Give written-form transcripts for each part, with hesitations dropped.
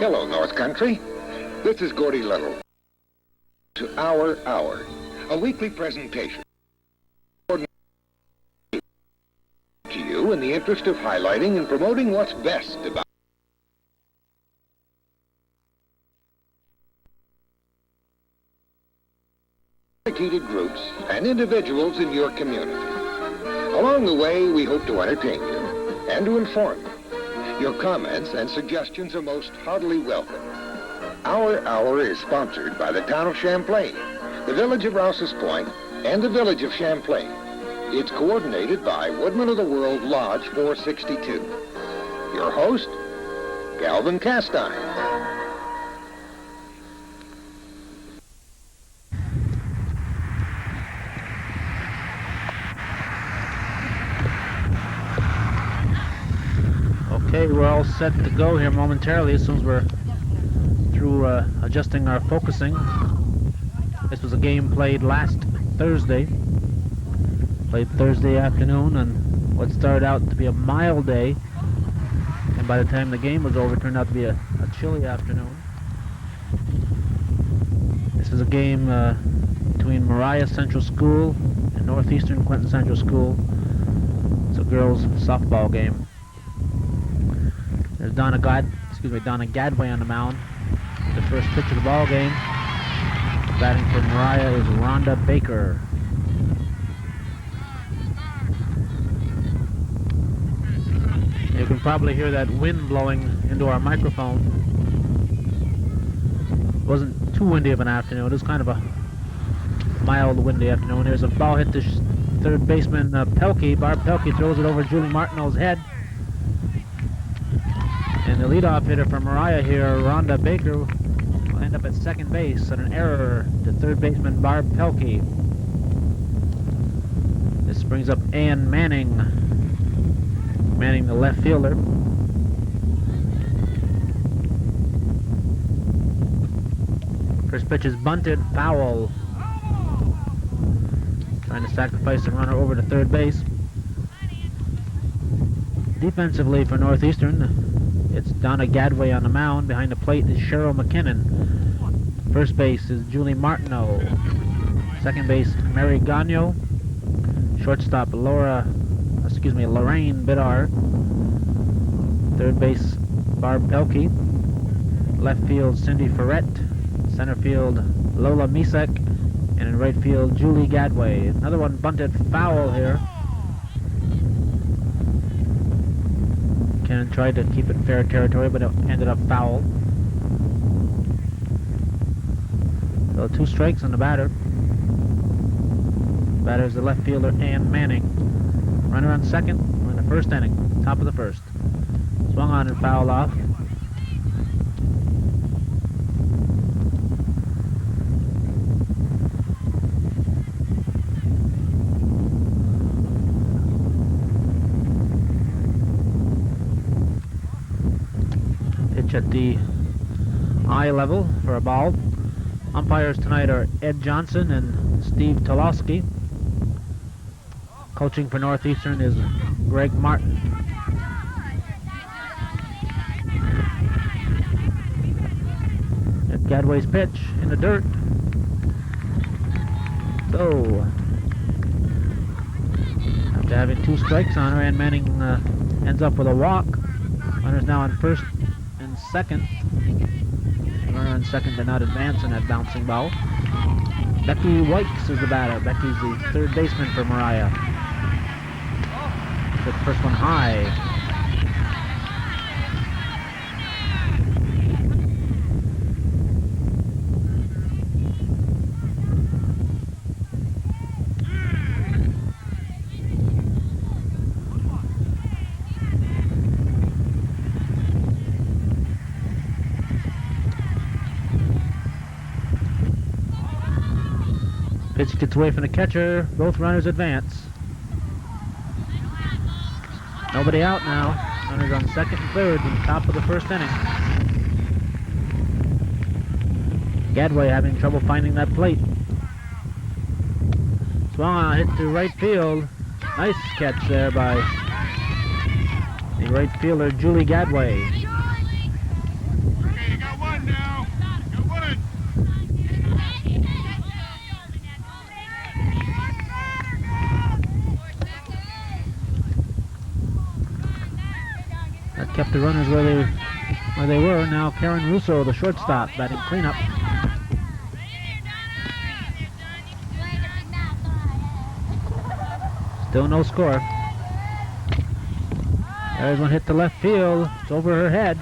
Hello, North Country. This is Gordy Little. To Our Hour, a weekly presentation to you in the interest of highlighting and promoting what's best about dedicated groups and individuals in your community. Along the way, we hope to entertain you and to inform you. Your comments and suggestions are most heartily welcome. Our Hour is sponsored by the town of Champlain, the village of Rouse's Point, and the village of Champlain. It's coordinated by Woodman of the World Lodge 462. Your host, Galvin Castine. Okay, we're all set to go here momentarily as soon as we're through adjusting our focusing. This was a game played last Thursday. Played Thursday afternoon on what started out to be a mild day. And by the time the game was over, it turned out to be a chilly afternoon. This is a game between Moriah Central School and Northeastern Clinton Central School. It's a girls' softball game. There's Donna Gadway on the mound. The first pitch of the ball game. Batting for Moriah is Rhonda Baker. You can probably hear that wind blowing into our microphone. It wasn't too windy of an afternoon. It was kind of a mild windy afternoon. There's a ball hit to third baseman Pelkey. Barb Pelkey throws it over Julie Martineau's head. And the leadoff hitter for Moriah here, Rhonda Baker, will end up at second base on an error to third baseman Barb Pelkey. This brings up Ann Manning. Manning, the left fielder. First pitch is bunted, foul. Trying to sacrifice the runner over to third base. Defensively for Northeastern, it's Donna Gadway on the mound. Behind the plate is Cheryl McKinnon. First base is Julie Martineau. Second base, Mary Gagnon. Shortstop, Lorraine Bidar. Third base, Barb Pelkey. Left field, Cindy Ferret. Center field, Lola Misek. And in right field, Julie Gadway. Another one bunted foul here. McKinnon tried to keep it fair territory, but it ended up foul. So 2 strikes on the batter. Batter is the left fielder, Ann Manning. Runner on second in the first inning, top of the first. Swung on and fouled off. Pitch at the eye level for a ball. Umpires tonight are Ed Johnson and Steve Tolosky. Coaching for Northeastern is Greg Martin. At Gadway's pitch in the dirt. So, after having 2 strikes on her, Ann Manning ends up with a walk. Runner's now on first and second. The runner on second did not advance in that bouncing ball. Becky Wykes is the batter. Becky's the third baseman for Moriah. The first one high. Pitch gets away from the catcher. Both runners advance. Nobody out now. Runners on second and third in the top of the first inning. Gadway having trouble finding that plate. Swung on, hit to right field. Nice catch there by the right fielder, Julie Gadway. That kept the runners where they were. Now Karen Russo, the shortstop, batting cleanup. Still no score. There's one hit to left field. It's over her head.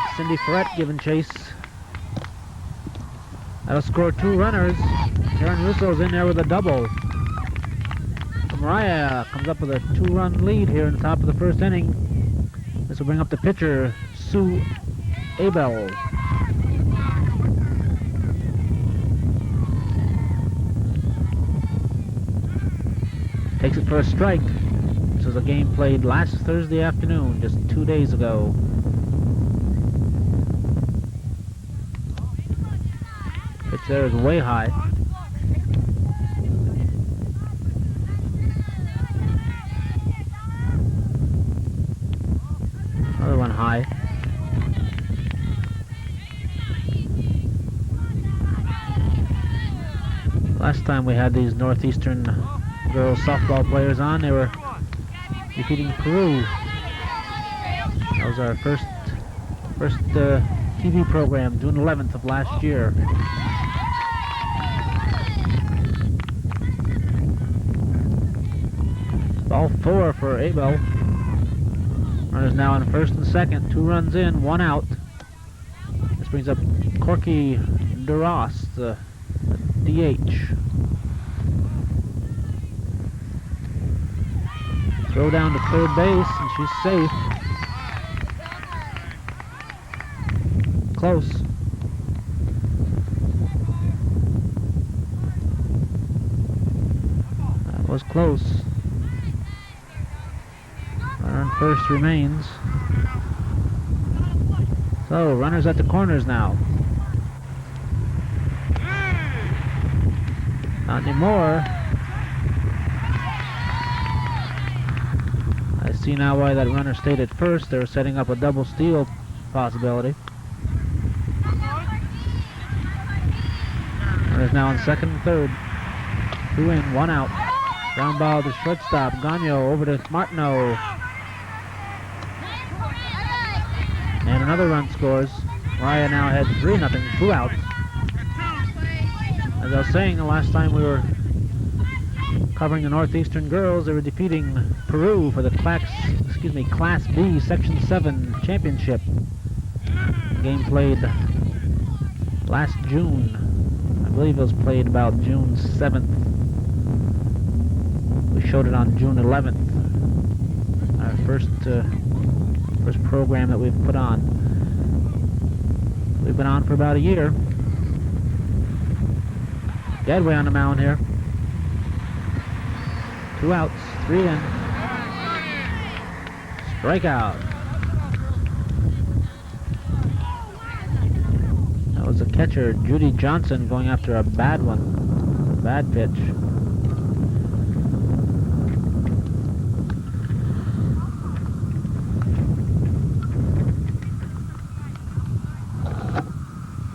It's Cindy Ferret giving chase. That'll score 2 runners. Karen Russo's in there with a double. Moriah comes up with a 2-run lead here in the top of the first inning. This will bring up the pitcher, Sue Abel. Takes it for a strike. This was a game played last Thursday afternoon, just 2 days ago. Pitch there is way high. Another one high. Last time we had these Northeastern girls softball players on, they were defeating Peru. That was our first TV program, June 11th of last year. Ball 4 for Abel. Runners now on first and second. 2 runs in, 1 out. This brings up Corky DeRoss, the DH. Throw down to third base, and she's safe. Close. That was close. Runner on first remains. So, runners at the corners now. Not anymore. I see now why that runner stayed at first. They were setting up a double steal possibility. Runners now on second and third. 2 in, 1 out. Ground ball to shortstop. Gagno over to Martineau. And another run scores. Moriah now had 3-0, 2 outs. As I was saying, the last time we were covering the Northeastern girls, they were defeating Peru for the Class B Section 7 championship. Game played last June. I believe it was played about June 7th. We showed it on June 11th. Our first program that we've put on. We've been on for about a year. Gadway on the mound here. 2 outs, 3 in. Strikeout. That was the catcher, Judy Johnson, going after a bad one. A bad pitch.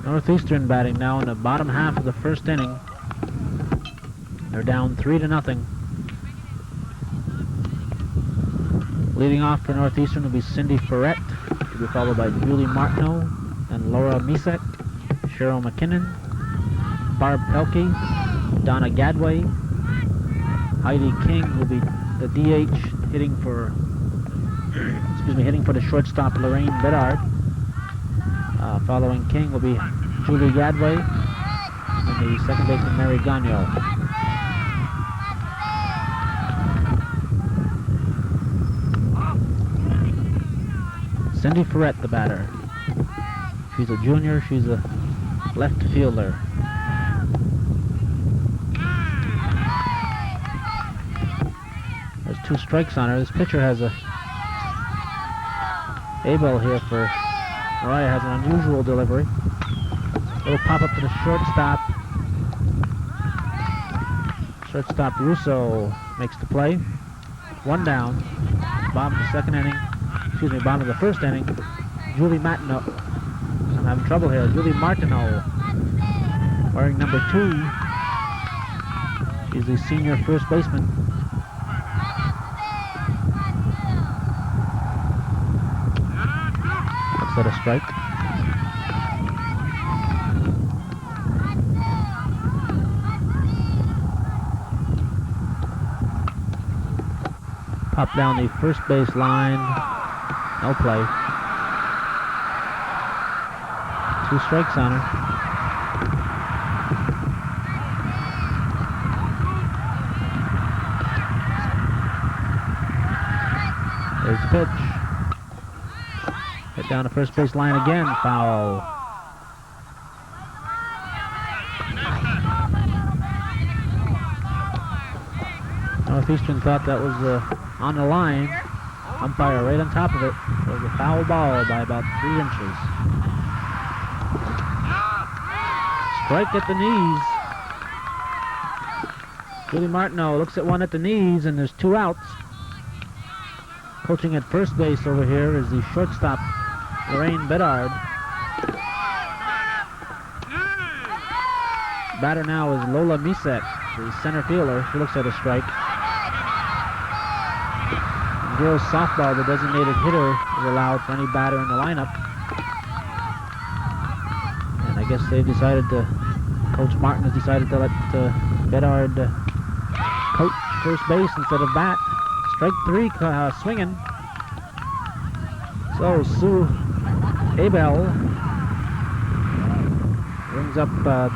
Northeastern batting now in the bottom half of the first inning. They're down 3-0. Leading off for Northeastern will be Cindy Ferret, to be followed by Julie Martineau and Laura Misek, Cheryl McKinnon, Barb Pelkey, Donna Gadway. Heidi King will be the DH, hitting for the shortstop Lorraine Bedard. Following King will be Julie Gadway and the second baseman Mary Gagno. Cindy Ferret, the batter. She's a junior. She's a left fielder. There's 2 strikes on her. This pitcher has a Abel here for Moriah, has an unusual delivery. Little pop up to the shortstop. Shortstop Russo makes the play. 1 down. Bottom of the first inning. Julie Martineau. I'm having trouble here. Julie Martineau, wearing number 2. She's the senior first baseman. looks at a strike. Pop down the first base line. No play. 2 strikes on her. There's the pitch. Hit down the first base line again. Foul. Northeastern thought that was on the line. Umpire right on top of it. It was a foul ball by about 3 inches. Strike at the knees. Julie Martineau looks at one at the knees, and there's 2 outs. Coaching at first base over here is the shortstop, Lorraine Bedard. Batter now is Lola Misek, the center fielder. She looks at a strike. In girls softball, the designated hitter is allowed for any batter in the lineup. And I guess they've decided to, Coach Martin has decided to let Bedard coach first base instead of bat. Strike 3 swinging. So Sue Abel brings up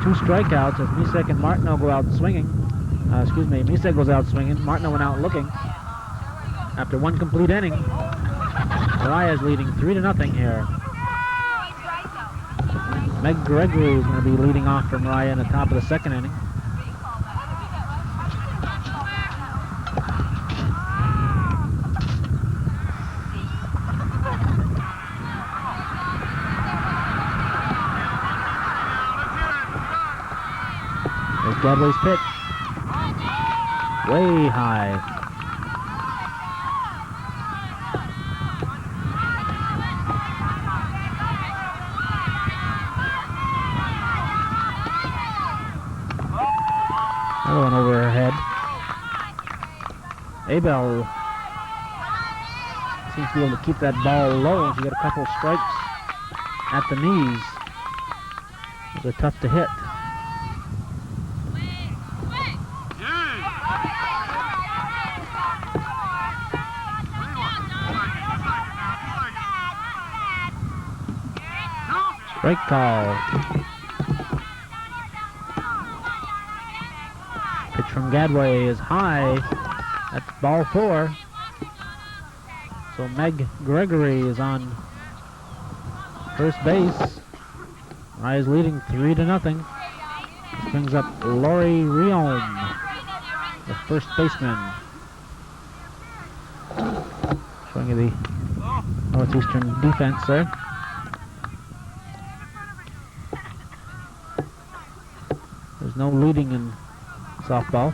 2 strikeouts as Misek and Martineau go out swinging. Misek goes out swinging. Martineau went out looking. After 1 complete inning, Moriah is leading 3-0 here. Meg Gregory is going to be leading off for Moriah in the top of the 2nd inning. There's Gadway's pitch. Way high. Another one over her head. Abel seems to be able to keep that ball low. She got a couple strikes at the knees. Those are tough to hit. Strike call. Pitch from Gadway is high. That's ball 4. So Meg Gregory is on first base. Moriah's leading 3-0. This brings up Lori Riom, the first baseman. Showing you the Northeastern defense there. There's no leading in softball.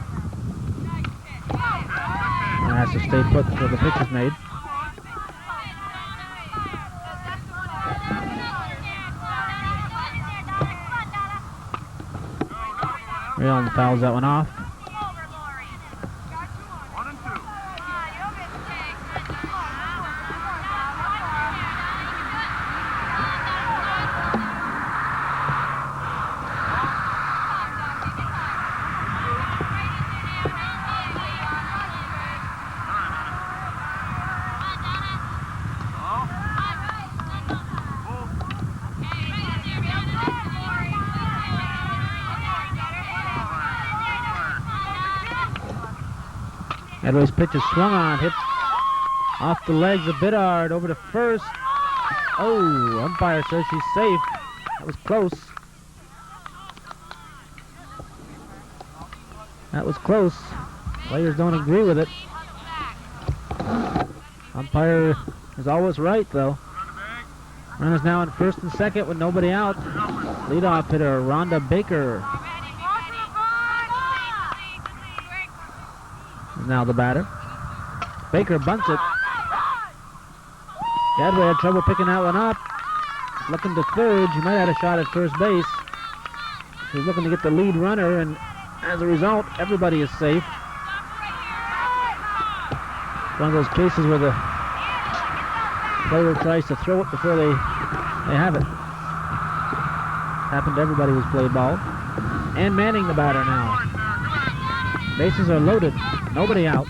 One has to stay put until the pitch is made. Realm fouls that one off. Edwards' pitch is swung on, hit off the legs of Bedard over to first. Oh, umpire says she's safe. That was close. That was close. Players don't agree with it. Umpire is always right, though. Runners now in first and second with nobody out. Leadoff hitter Rhonda Baker is now the batter. Baker bunts it. Gadway had trouble picking that one up. Looking to third. She might have had a shot at first base. She's looking to get the lead runner, and as a result, everybody is safe. One of those cases where the player tries to throw it before they have it. Happened to everybody who's played ball. And manning the batter now. Bases are loaded. Nobody out.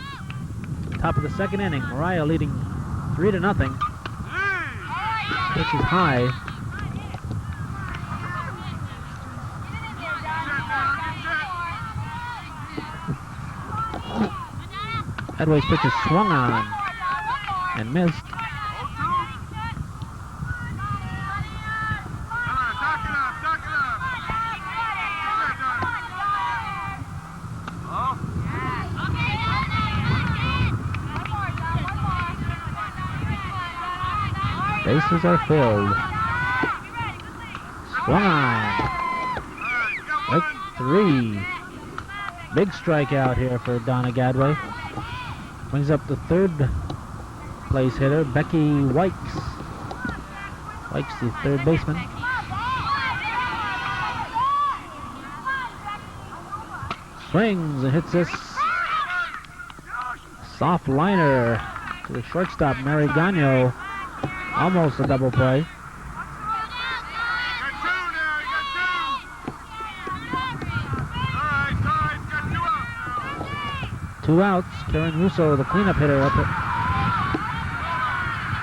Top of the second inning. Moriah leading 3-0. Pitch is high. Headway's pitch is swung on and missed. Bases are filled. Swung on. Strike 3. Big strikeout here for Donna Gadway. Brings up the third place hitter, Becky Wykes. Wykes, the third baseman. Swings and hits this soft liner to the shortstop, Mary Gagno. Almost a double play. Two outs. Karen Russo, the cleanup hitter, up at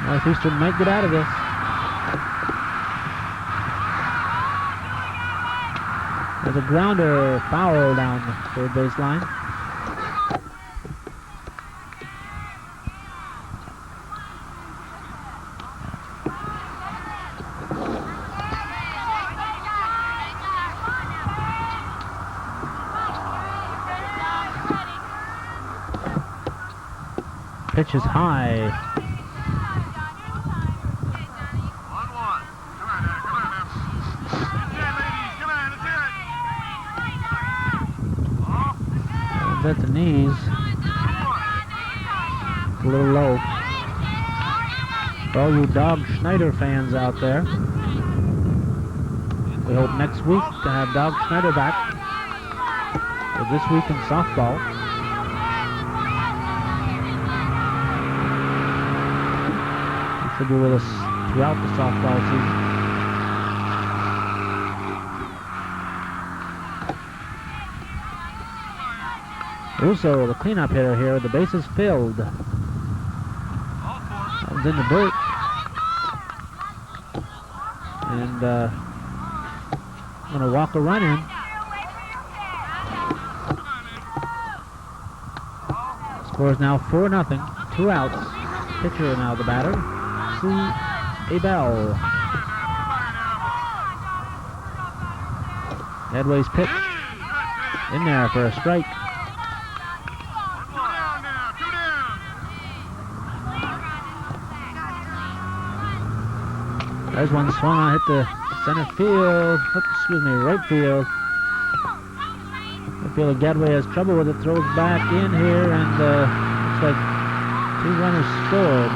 Northeastern might get out of this. There's a grounder foul down the third base line. Pitch is high. At the knees. A little low. For all you Dog Schneider fans out there, we hope next week to have Dog Schneider back for This Week in Softball. He should be with us throughout the softball season. Russo, the cleanup hitter here. The base is filled. That one's in the dirt. And going to walk a run in. Score is now 4-0. 2 outs. Pitcher now the batter, Sue Abel. Headway's pitch in there for a strike. There's one swung on, hit the center field, right field. I feel like Gadway has trouble with it, throws back in here, and looks like 2 runners scored.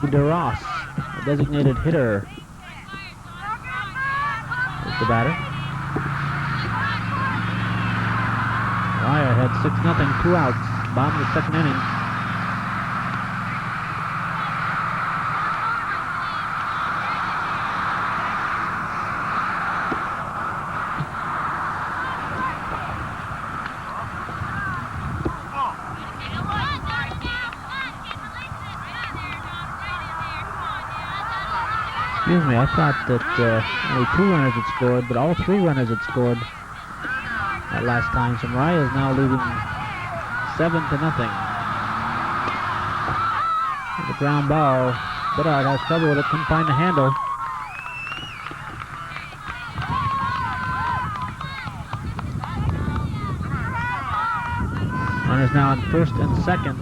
DeRoss, a designated hitter, is the batter. Moriah had 6-0, 2 outs, bottom of the second inning. Excuse me, I thought that only 2 runners had scored, but all 3 runners had scored that last time. So Moriah is now leading 7-0. The ground ball. Biddard has trouble with it, couldn't find the handle. Runners now on first and second.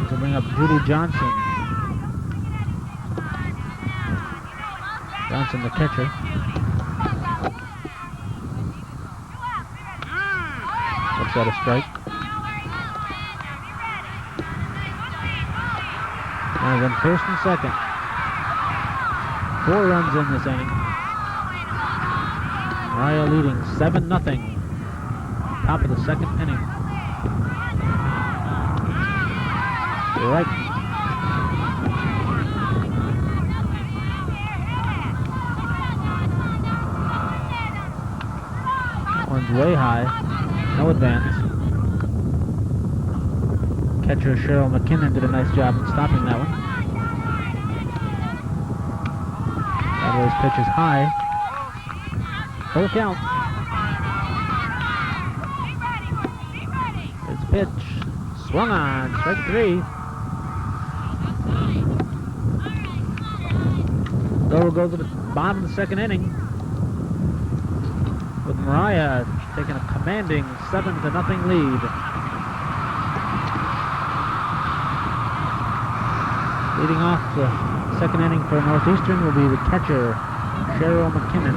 To bring up Judy Johnson. Johnson, the catcher. Looks at a strike. Runners on first and second. 4 runs in this inning. Moriah leading 7-0. Top of the second inning. Right. That one's way high. No advance. Catcher Cheryl McKinnon did a nice job in stopping that one. Gadway's pitch is high. Full count. His pitch swung on. Strike 3. So we'll go to the bottom of the second inning with Moriah taking a commanding 7-0 lead. Leading off the second inning for Northeastern will be the catcher, Cheryl McKinnon.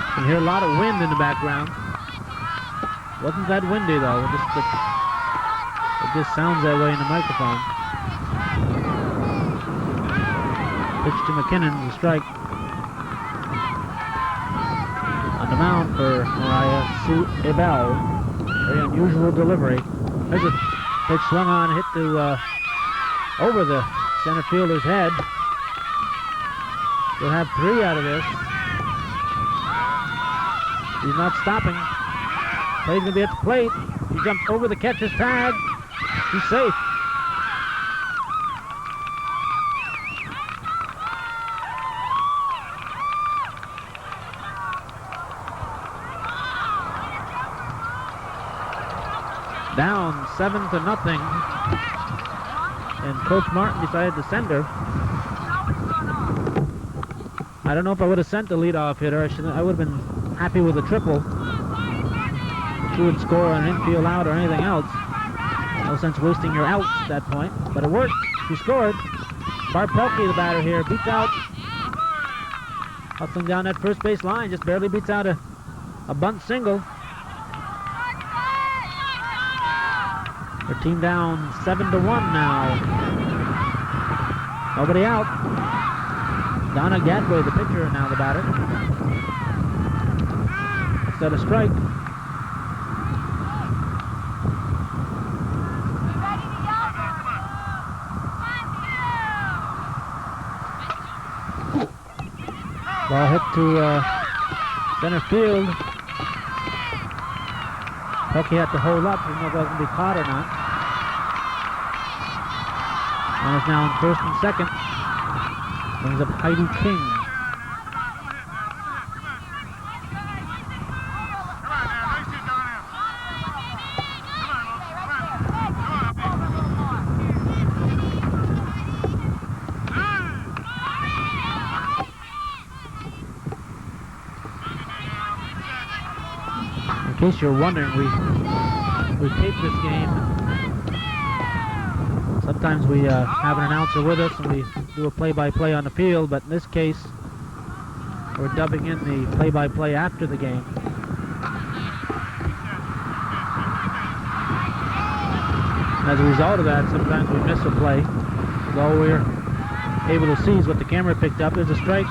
You can hear a lot of wind in the background. Wasn't that windy though, it just sounds that way in the microphone. Pitch to McKinnon, the strike. On the mound for Moriah, Sue Ebel. Very unusual delivery. There's a pitch swung on, hit to over the center fielder's head. We'll have 3 out of this. He's not stopping. Play's gonna be at the plate. He jumped over the catcher's pad. He's safe. Down 7-0. And Coach Martin decided to send her. I don't know if I would have sent the leadoff hitter. I would have been happy with a triple. She would score an infield out or anything else. No sense wasting your outs at that point. But it worked. She scored. Barb Pelkey, the batter here, beats out. Hustling down that first base line. Just barely beats out a bunt single. Her team down 7-1 now. Nobody out. Donna Gadway, the pitcher, now the batter. Instead of strike. Ball hit to center field. Pelkey had to hold up. Didn't know if that was going to be caught or not. Runners now on first and second. Brings up Heidi King. In case you're wondering, we tape this game. Sometimes we have an announcer with us and we do a play-by-play on the field, but in this case, we're dubbing in the play-by-play after the game. And as a result of that, sometimes we miss a play. All we're able to see is what the camera picked up. There's a strike.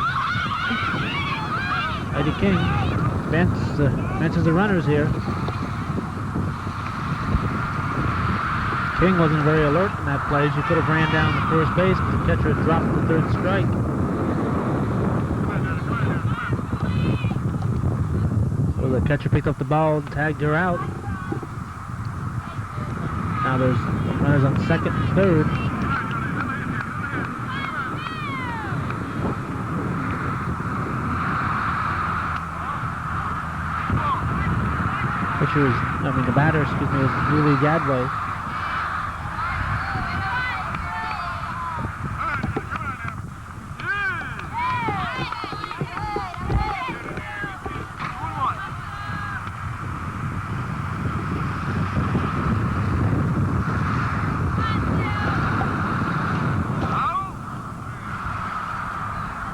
Heidi King benches the runners here. King wasn't very alert in that play. She could have ran down to first base, but the catcher had dropped the third strike. So the catcher picked up the ball and tagged her out. Now there's runners on second and third. The batter, is Julie Gadway.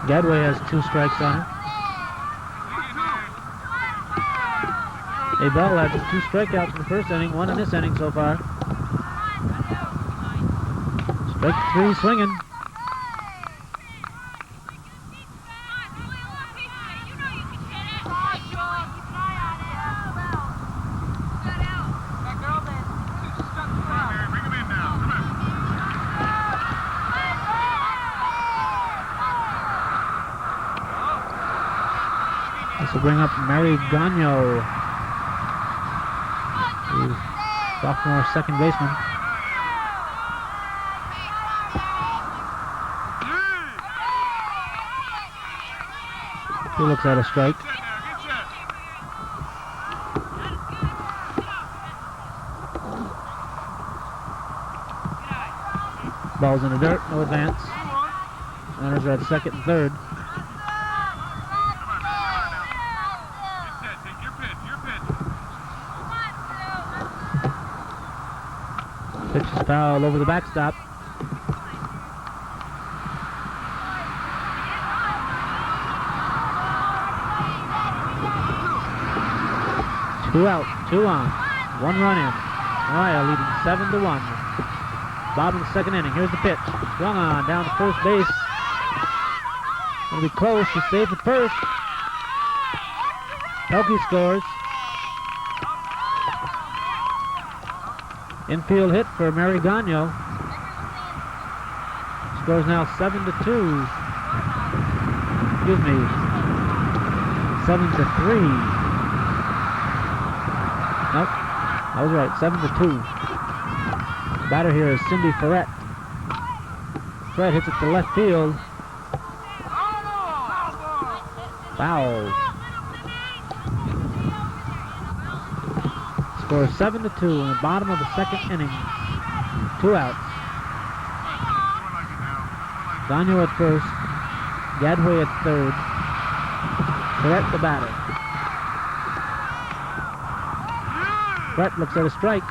Gadway has 2 strikes on her. Abel had 2 strikeouts in the first inning, 1 in this inning so far. Strike 3 swinging. This will bring up Mary Gagno, the sophomore second baseman. He looks at a strike. Ball's in the dirt, no advance. Runners are at second and third. Pitch is foul over the backstop. Two out, 2 on, 1 run in. Moriah leading 7-1. Bottom of the second inning. Here's the pitch. Swung on down to first base. Gonna be close. She's safe at first. Pelkey scores. Infield hit for Mary Gagno. Scores now 7-2. Excuse me. 7-3. Nope, I was right, 7-2. Batter here is Cindy Ferret. Ferret hits it to left field. Foul. Score 7-2 in the bottom of the second inning. 2 outs. Gagno at first. Gadway at third. Ferret the batter. Brett looks at a strike.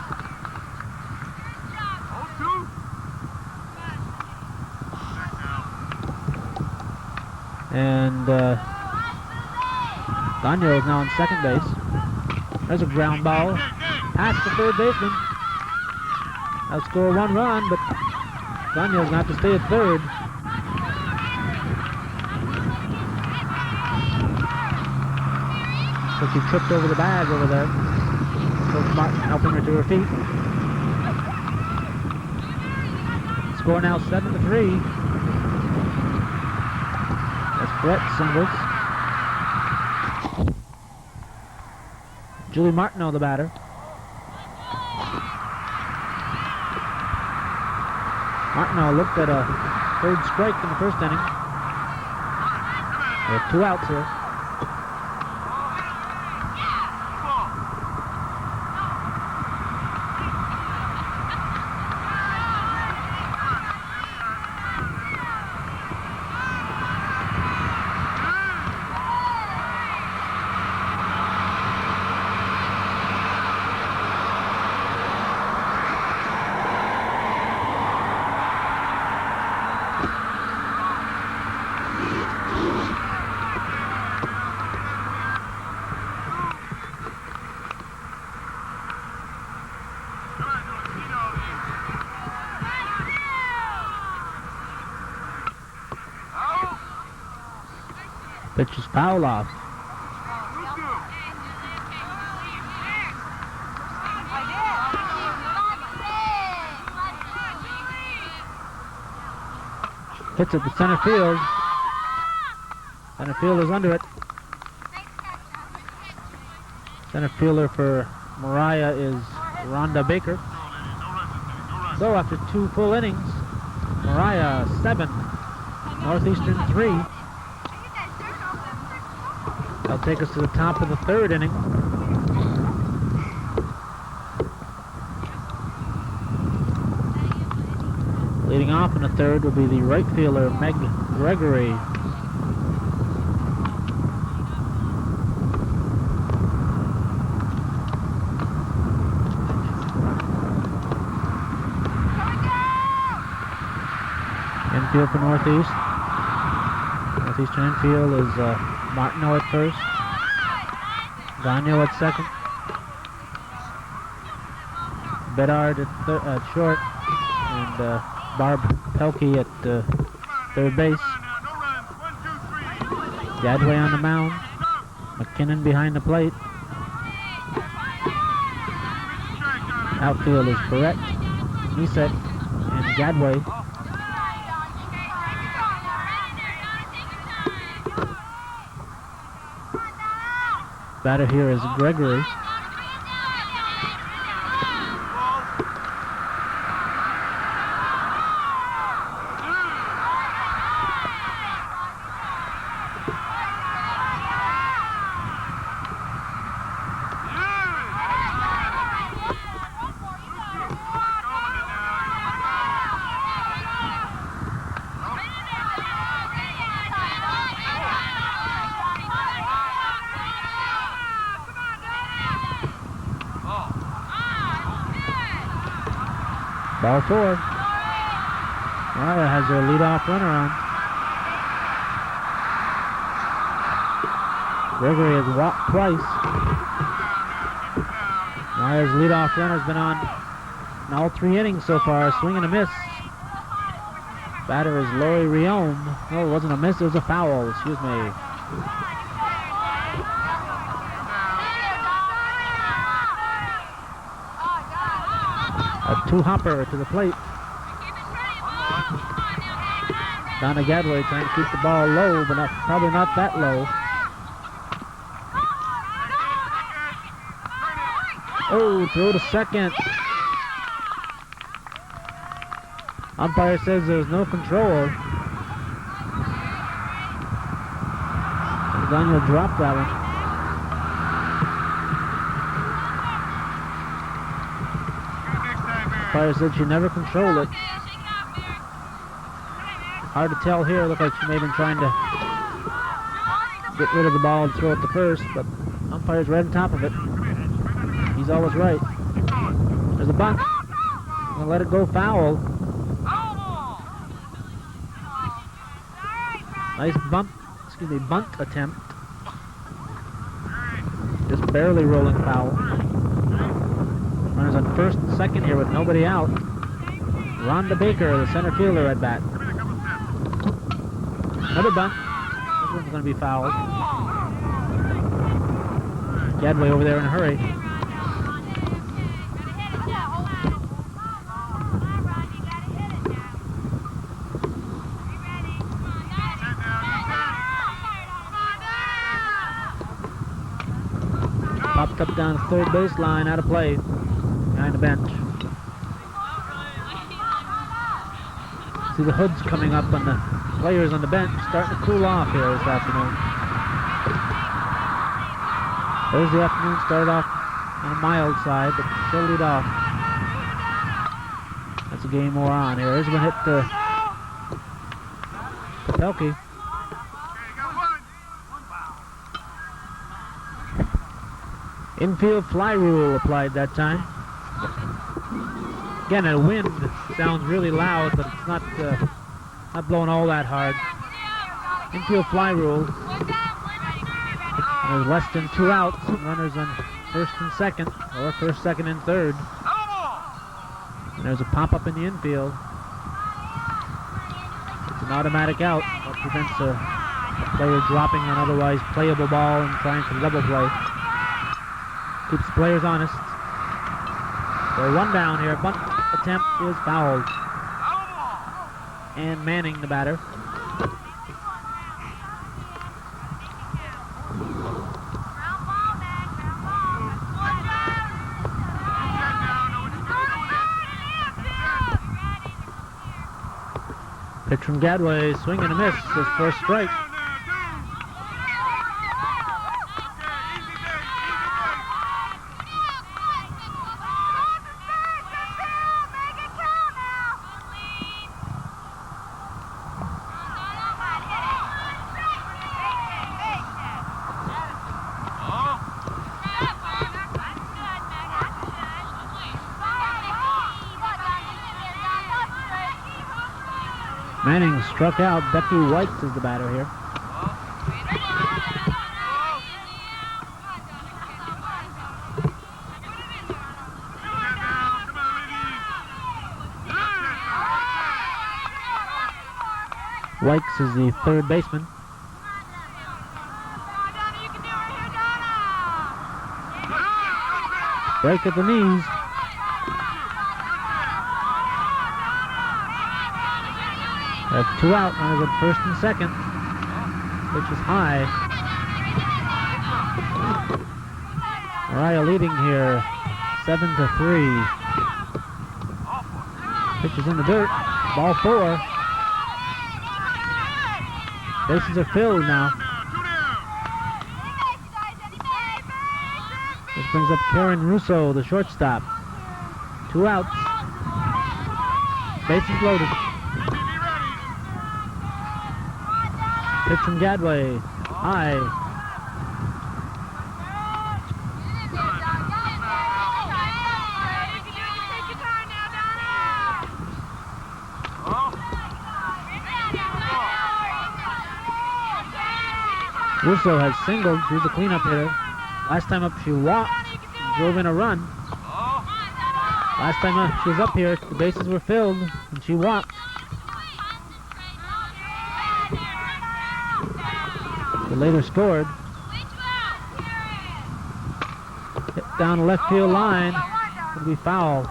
And Gagno is now on second base. There's a ground ball past the third baseman. That'll score 1 run, but Gagno's going to have to stay at third. So she tripped over the bag over there. Coach Martin helping her to her feet. Score now 7-3. That's Brett singles. Julie Martineau, the batter. Martineau looked at a 3rd strike in the first inning. We have 2 outs here. Pitch is foul off. Hits it to center field. Center fielder's under it. Center fielder for Moriah is Rhonda Baker. So after 2 full innings, Moriah 7, Northeastern 3. That'll take us to the top of the 3rd inning. Leading off in the 3rd will be the right fielder, Meg Gregory. Infield for Northeast. Northeastern infield is Martineau at first. Gagno at second. Bedard at short, and Barb Pelkey at third base. Gadway on the mound. McKinnon behind the plate. Outfield is correct. Nisek and Gadway. Batter here is Gregory. Ball four. Moriah has their leadoff runner on. Gregory has walked twice. Moriah's leadoff runner's been on in all 3 innings so far. Swing and a miss. Batter is Lori Riome. No, it wasn't a miss, it was a foul. Excuse me. A two-hopper to the plate. Donna Gadway trying to keep the ball low, but probably not that low. Oh, throw to second. Umpire says there's no control. Daniel dropped that one. Umpire said she never controlled it. Hard to tell here. Looked like she may have been trying to get rid of the ball and throw it to first, but umpire's right on top of it. He's always right. There's a bunt. Gonna let it go foul. Nice bunt attempt. Just barely rolling foul. Runners on first and second here with nobody out. Rhonda Baker, the center fielder, at bat. Another bunt. This one's going to be fouled. Gadway over there in a hurry. Popped up down the third baseline, out of play, behind the bench. See the hoods coming up on the players on the bench, starting to cool off here this afternoon. Thursday afternoon started off on a mild side, but still lead off. That's a game we're on here. Here's one hit to Pelkey. Infield fly rule applied that time. Again, a wind sounds really loud, but it's not blowing all that hard. Infield fly rule. There's less than 2 outs. Runners on first and second, or first, second, and third. And there's a pop-up in the infield. It's an automatic out. That prevents a player dropping an otherwise playable ball and trying for double play. Keeps the players honest. So 1 down here. Bunt attempt is fouled. And Manning, the batter. Pitch from Gadway, swing and a miss. His first strike. Manning struck out. Becky White is the batter here. Wykes is the third baseman. Break at the knees. That's 2 out, runners at first and second. Pitch is high. Moriah leading here, 7-3. Pitch is in the dirt. Ball 4. Bases are filled now. This brings up Karen Russo, the shortstop. 2 outs. Bases loaded. Pitch from Gadway. High. Russo has singled. She's the cleanup hitter. Last time up she walked, drove in a run. Last time up she was up here, the bases were filled, and she walked. She later scored. Hit down the left field line. It'll be foul.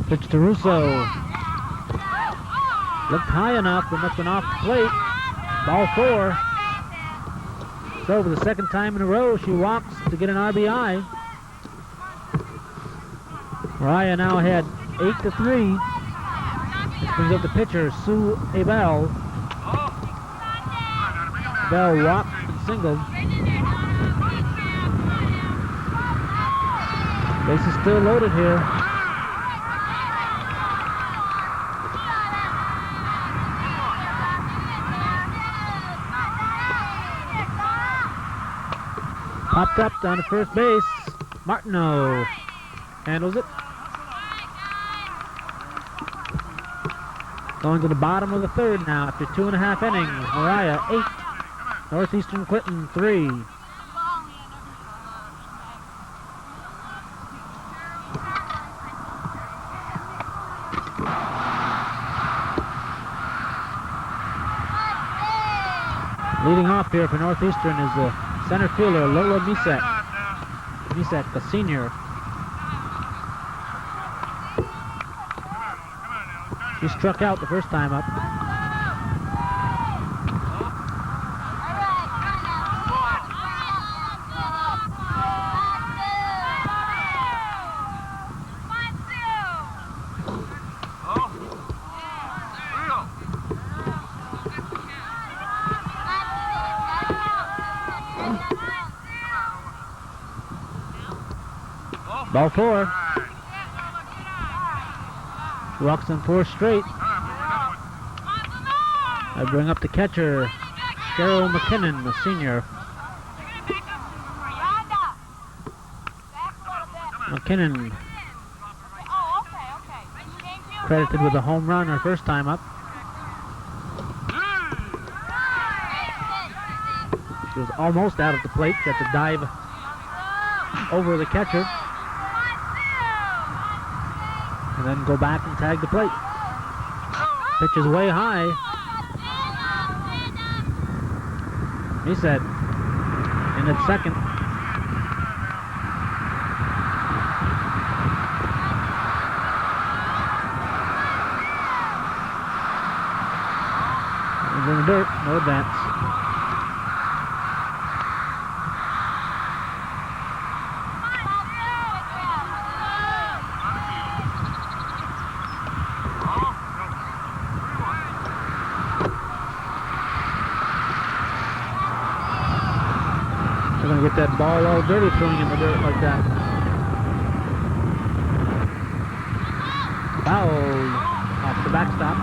Pitch to Russo. Looked high enough, but must have been off the plate. Ball 4. So for the second time in a row, she walks to get an RBI. Moriah now had 8-3. This brings up the pitcher, Sue Abel. Bell walked and singled. Base is still loaded here. Popped up down to first base. Martineau handles it. Going to the bottom of the third now after 2.5 innings. Moriah 8. Northeastern Clinton 3. Leading off here for Northeastern is the center fielder, Lola Misak. Misak, a senior. She struck out the first time up. Ball 4. She walks in 4 straight. I bring up the catcher, Cheryl McKinnon, the senior. McKinnon credited with a home run her first time up. She was almost out of the plate. She had to dive over the catcher and then go back and tag the plate. Pitch is way high. He said in at second. He's in the dirt, no advance. Get that ball all dirty throwing in the dirt like that. Foul off the backstop.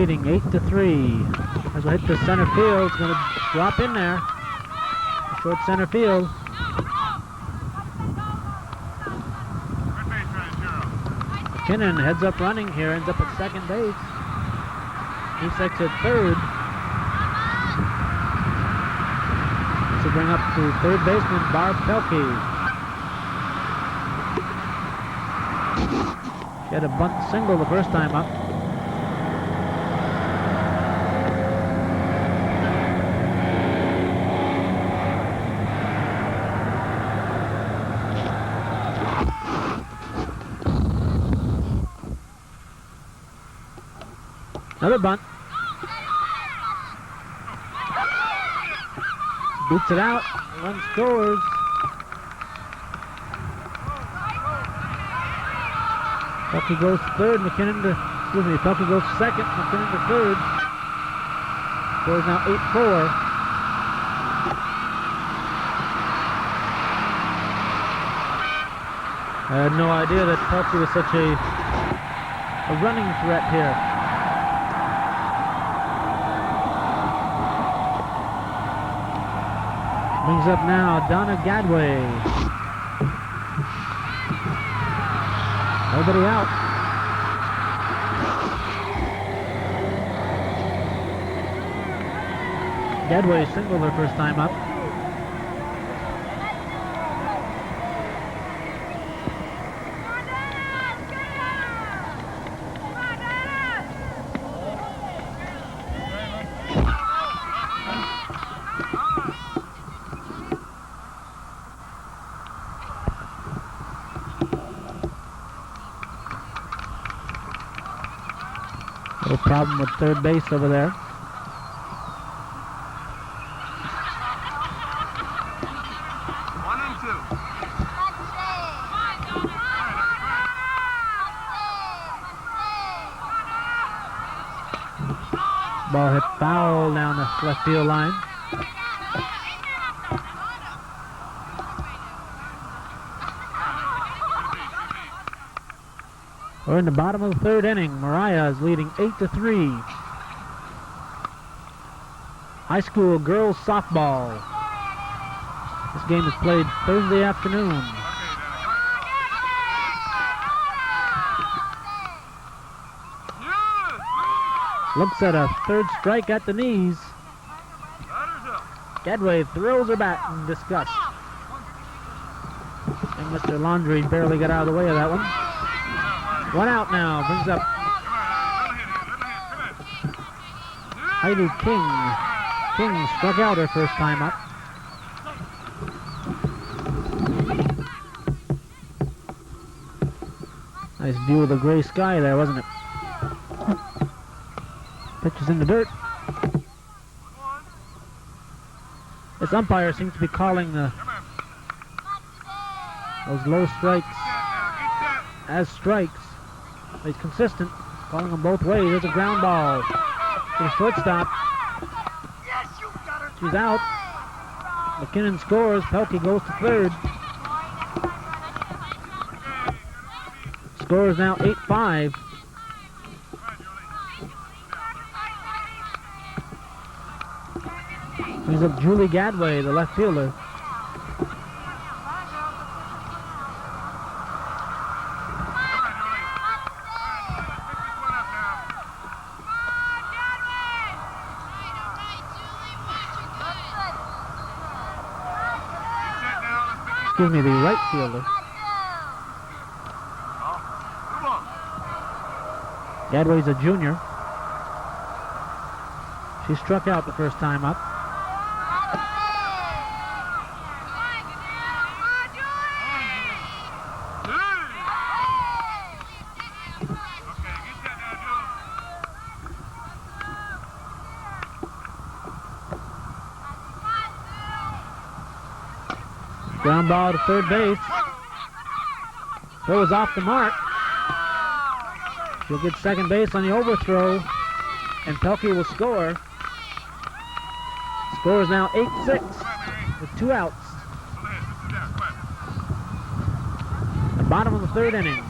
leading 8-3. As we hit the center field, it's going to drop in there. Short center field. McKinnon heads up running here, ends up at second base. Easeks at third. To bring up to third baseman Barb Pelkey. She had a bunt single the first time up. Another bunt. Beats it out. One scores. Pelkey goes to third. Pelkey goes to second. McKinnon to third. Score is now 8-4. I had no idea that Pelkey was such a running threat here. Brings up now Donna Gadway. Nobody out. Gadway singled her first time up. No problem with third base over there. Ball hit foul down the left field line. We're in the bottom of the third inning. Moriah is leading 8-3. High school girls softball. This game is played Thursday afternoon. Looks at a third strike at the knees. Gadway throws her bat in disgust. And Mr. Laundrie barely got out of the way of that one. One out now, brings up Heidi King. King struck out her first time up. Nice view of the gray sky there, wasn't it? Pitch is in the dirt. This umpire seems to be calling those low strikes as strikes. He's consistent, calling them both ways. There's a ground ball to the shortstop. She's out. McKinnon scores. Pelkey goes to third. Score is now 8-5. Brings up Julie Gadway, the left fielder. Excuse me, the right fielder. Gadway's a junior. She struck out the first time up. Ground ball to third base. Throw is off the mark. She'll get second base on the overthrow, and Pelkey will score. Score is now 8-6 with 2 outs. The bottom of the third inning.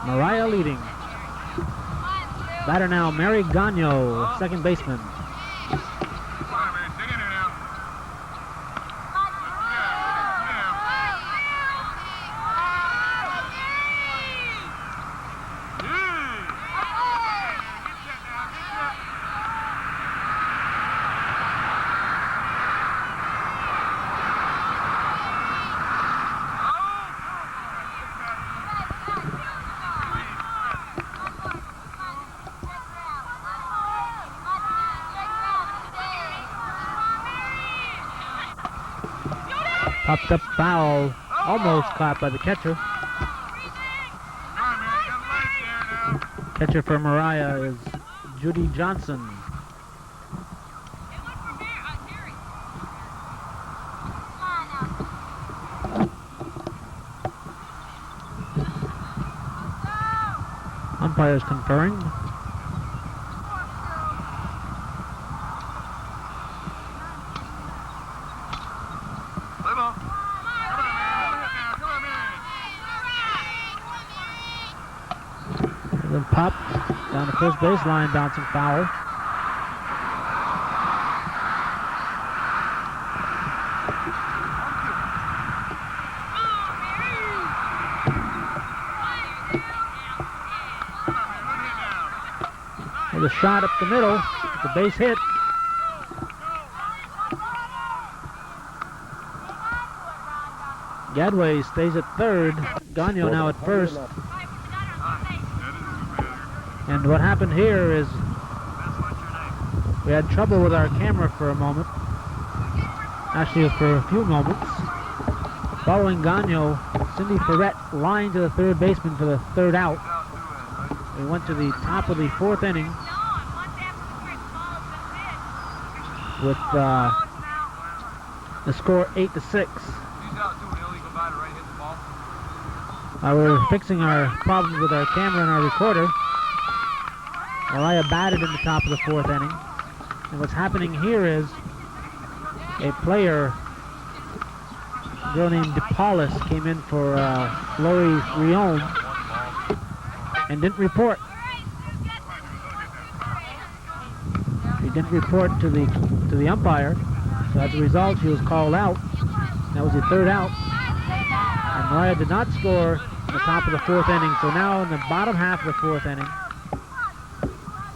Moriah leading. Batter now, Mary Gagno, second baseman. Popped up foul, almost caught by the catcher. Catcher for Moriah is Judy Johnson. Umpires conferring. Then popped down the first baseline, bouncing foul. With a shot up the middle, the base hit. Gadway stays at third. Gagno now at first. And what happened here is we had trouble with our camera for a moment. Actually, for a few moments. Following Gagno, Cindy Ferret lined to the third baseman for the third out. We went to the top of the fourth inning with the score 8-6. We're fixing our problems with our camera and our recorder. Moriah batted in the top of the fourth inning. And what's happening here is a player, a girl named DePaulis, came in for Lori Rion and didn't report. She didn't report to the umpire. So as a result, she was called out. That was the third out. And Moriah did not score in the top of the fourth inning. So now in the bottom half of the fourth inning,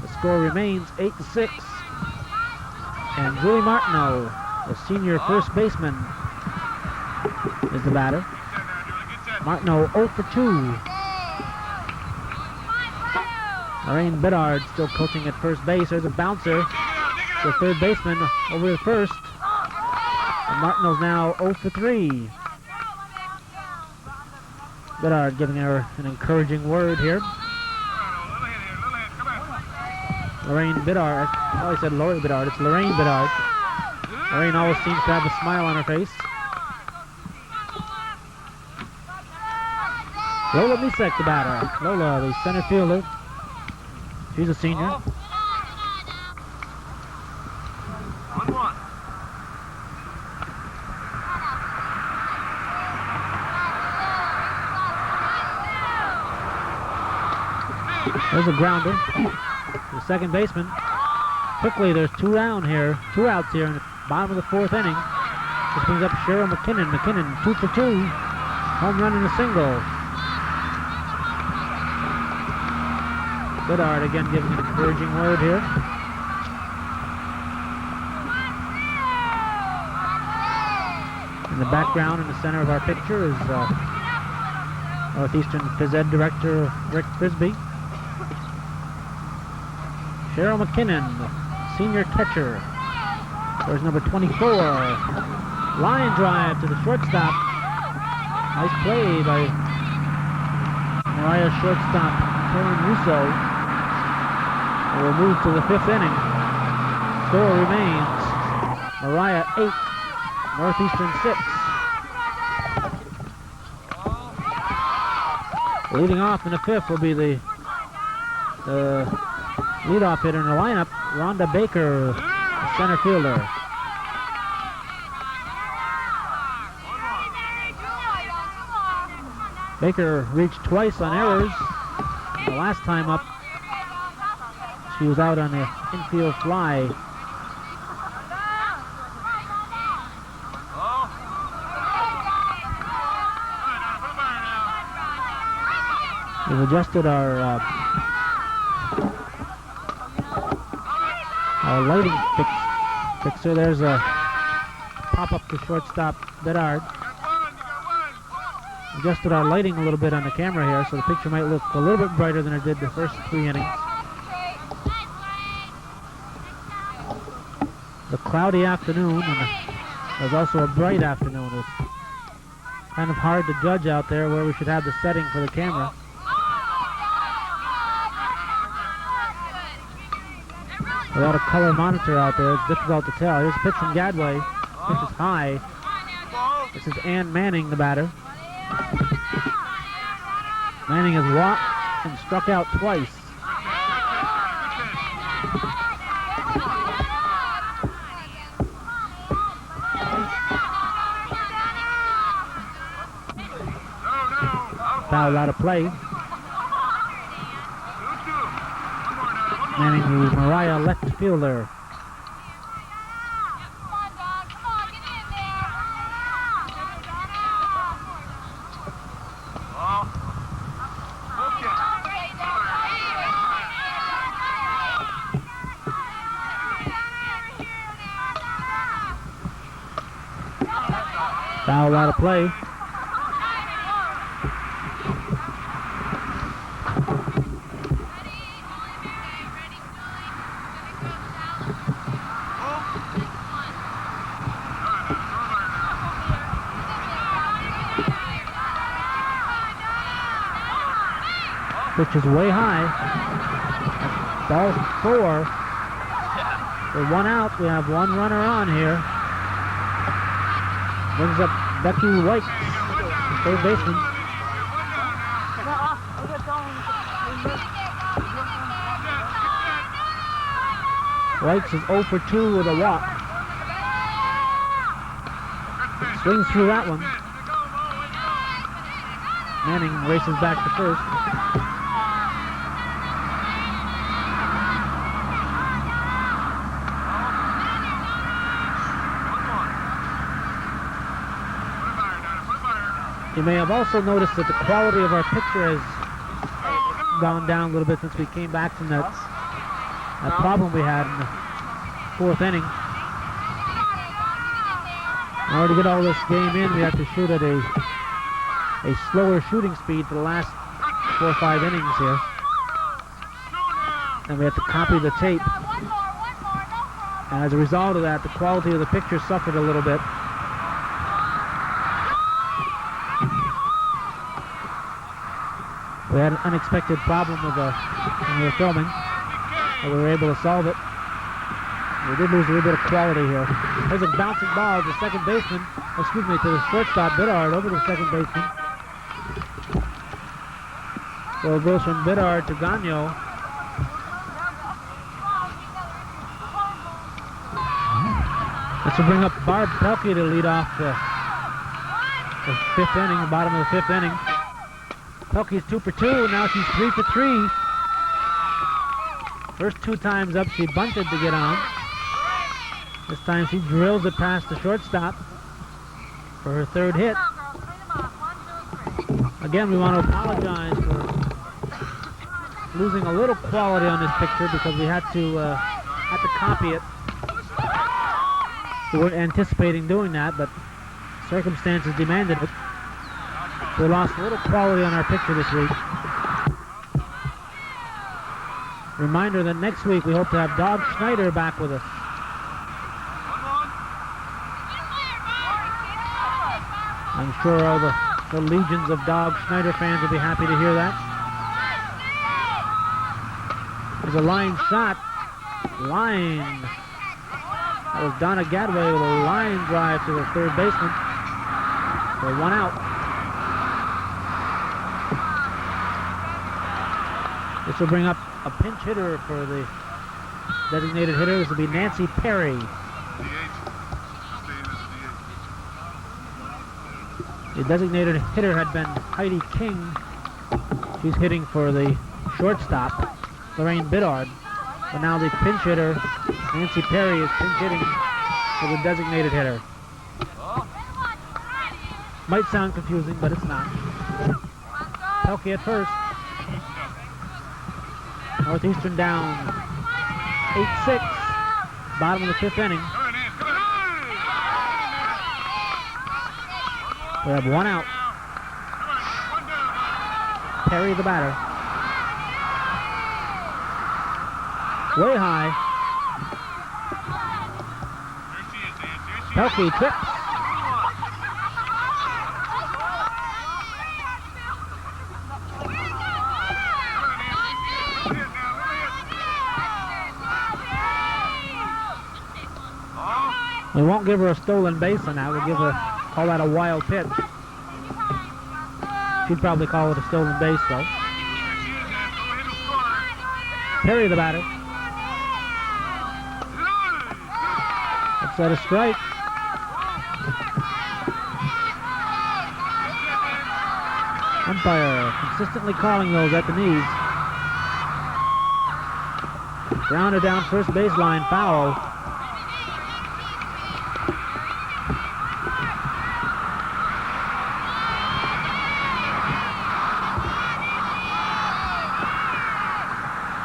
the score remains 8-6. And Julie Martineau, the senior first baseman, is the batter. Martineau 0 for 2. Lorraine Bedard still coaching at first base. There's a bouncer. The third baseman over to first. And Martineau's now 0 for 3. Bedard giving her an encouraging word here. Lorraine Bedard. I said Lori Bedard. It's Lorraine Bedard. Lorraine always seems to have a smile on her face. Lola Misek, the batter. Lola, the center fielder. She's a senior. 1-1. There's a grounder. The second baseman. Quickly, there's two outs here in the bottom of the fourth inning. This brings up Cheryl McKinnon. McKinnon 2 for 2. Home run and a single. Bedard again giving an encouraging word here. In the background, in the center of our picture, is Northeastern Phys Ed Director Rick Frisbee. Cheryl McKinnon, senior catcher. There's number 24. Line drive to the shortstop. Nice play by Moriah shortstop Karen Russo. We'll move to the fifth inning. Score remains Moriah 8, Northeastern 6. Leading off in the fifth will be the leadoff hitter in the lineup, Rhonda Baker, the center fielder. Baker reached twice on errors. The last time up, she was out on an infield fly. We've adjusted our lighting fixer. There's a pop-up to shortstop Bedard. Adjusted our lighting a little bit on the camera here, so the picture might look a little bit brighter than it did the first 3 innings. The cloudy afternoon, and it was also a bright afternoon. It was kind of hard to judge out there where we should have the setting for the camera. Without a color monitor out there, it's difficult to tell. Here's a pitch from Gadway. Pitch is high. This is Ann Manning, the batter. Manning has walked and struck out twice. Foul out of play. Manning, the Moriah left fielder. Foul out of play. Pitch is way high. Ball 4. With 1 out, we have 1 runner on here. Brings up Becky White, third baseman. White is 0 for 2 with a walk. Swings through that one. Manning races back to first. You may have also noticed that the quality of our picture has gone down a little bit since we came back from that problem we had in the 4th inning. In order to get all this game in, we have to shoot at a slower shooting speed for the last 4 or 5 innings here. And we have to copy the tape. And as a result of that, the quality of the picture suffered a little bit. We had an unexpected problem with when we were filming, but we were able to solve it. We did lose a little bit of quality here. There's a bouncing ball to the second baseman, to the shortstop, Bedard, over to the second baseman. So it goes from Bedard to Gagnon. This will bring up Barb Pelkey to lead off the 5th inning, the bottom of the 5th inning. Pelkey's 2 for 2, now she's 3 for 3. First 2 times up, she bunted to get on. This time she drills it past the shortstop for her 3rd hit. Again, we want to apologize for losing a little quality on this picture because we had to copy it. We weren't anticipating doing that, but circumstances demanded it. We lost a little quality on our picture this week. Reminder that next week we hope to have Dog Schneider back with us. I'm sure all the legions of Dog Schneider fans will be happy to hear that. There's a line shot. Line. That was Donna Gadway with a line drive to the 3rd baseman for 1 out. This will bring up a pinch hitter for the designated hitter. This will be Nancy Perry. The designated hitter had been Heidi King. She's hitting for the shortstop, Lorraine Biddard. But now the pinch hitter, Nancy Perry, is pinch hitting for the designated hitter. Might sound confusing, but it's not. Pelkey at first. Northeastern down 8-6. Bottom of the 5th inning. We have one out. Perry the batter. Way high. Pelkey trips. We won't give her a stolen base on that. We'll call that a wild pitch. She'd probably call it a stolen base though. Perry the batter. That's at a strike. Umpire consistently calling those at the knees. Grounder down first baseline, foul.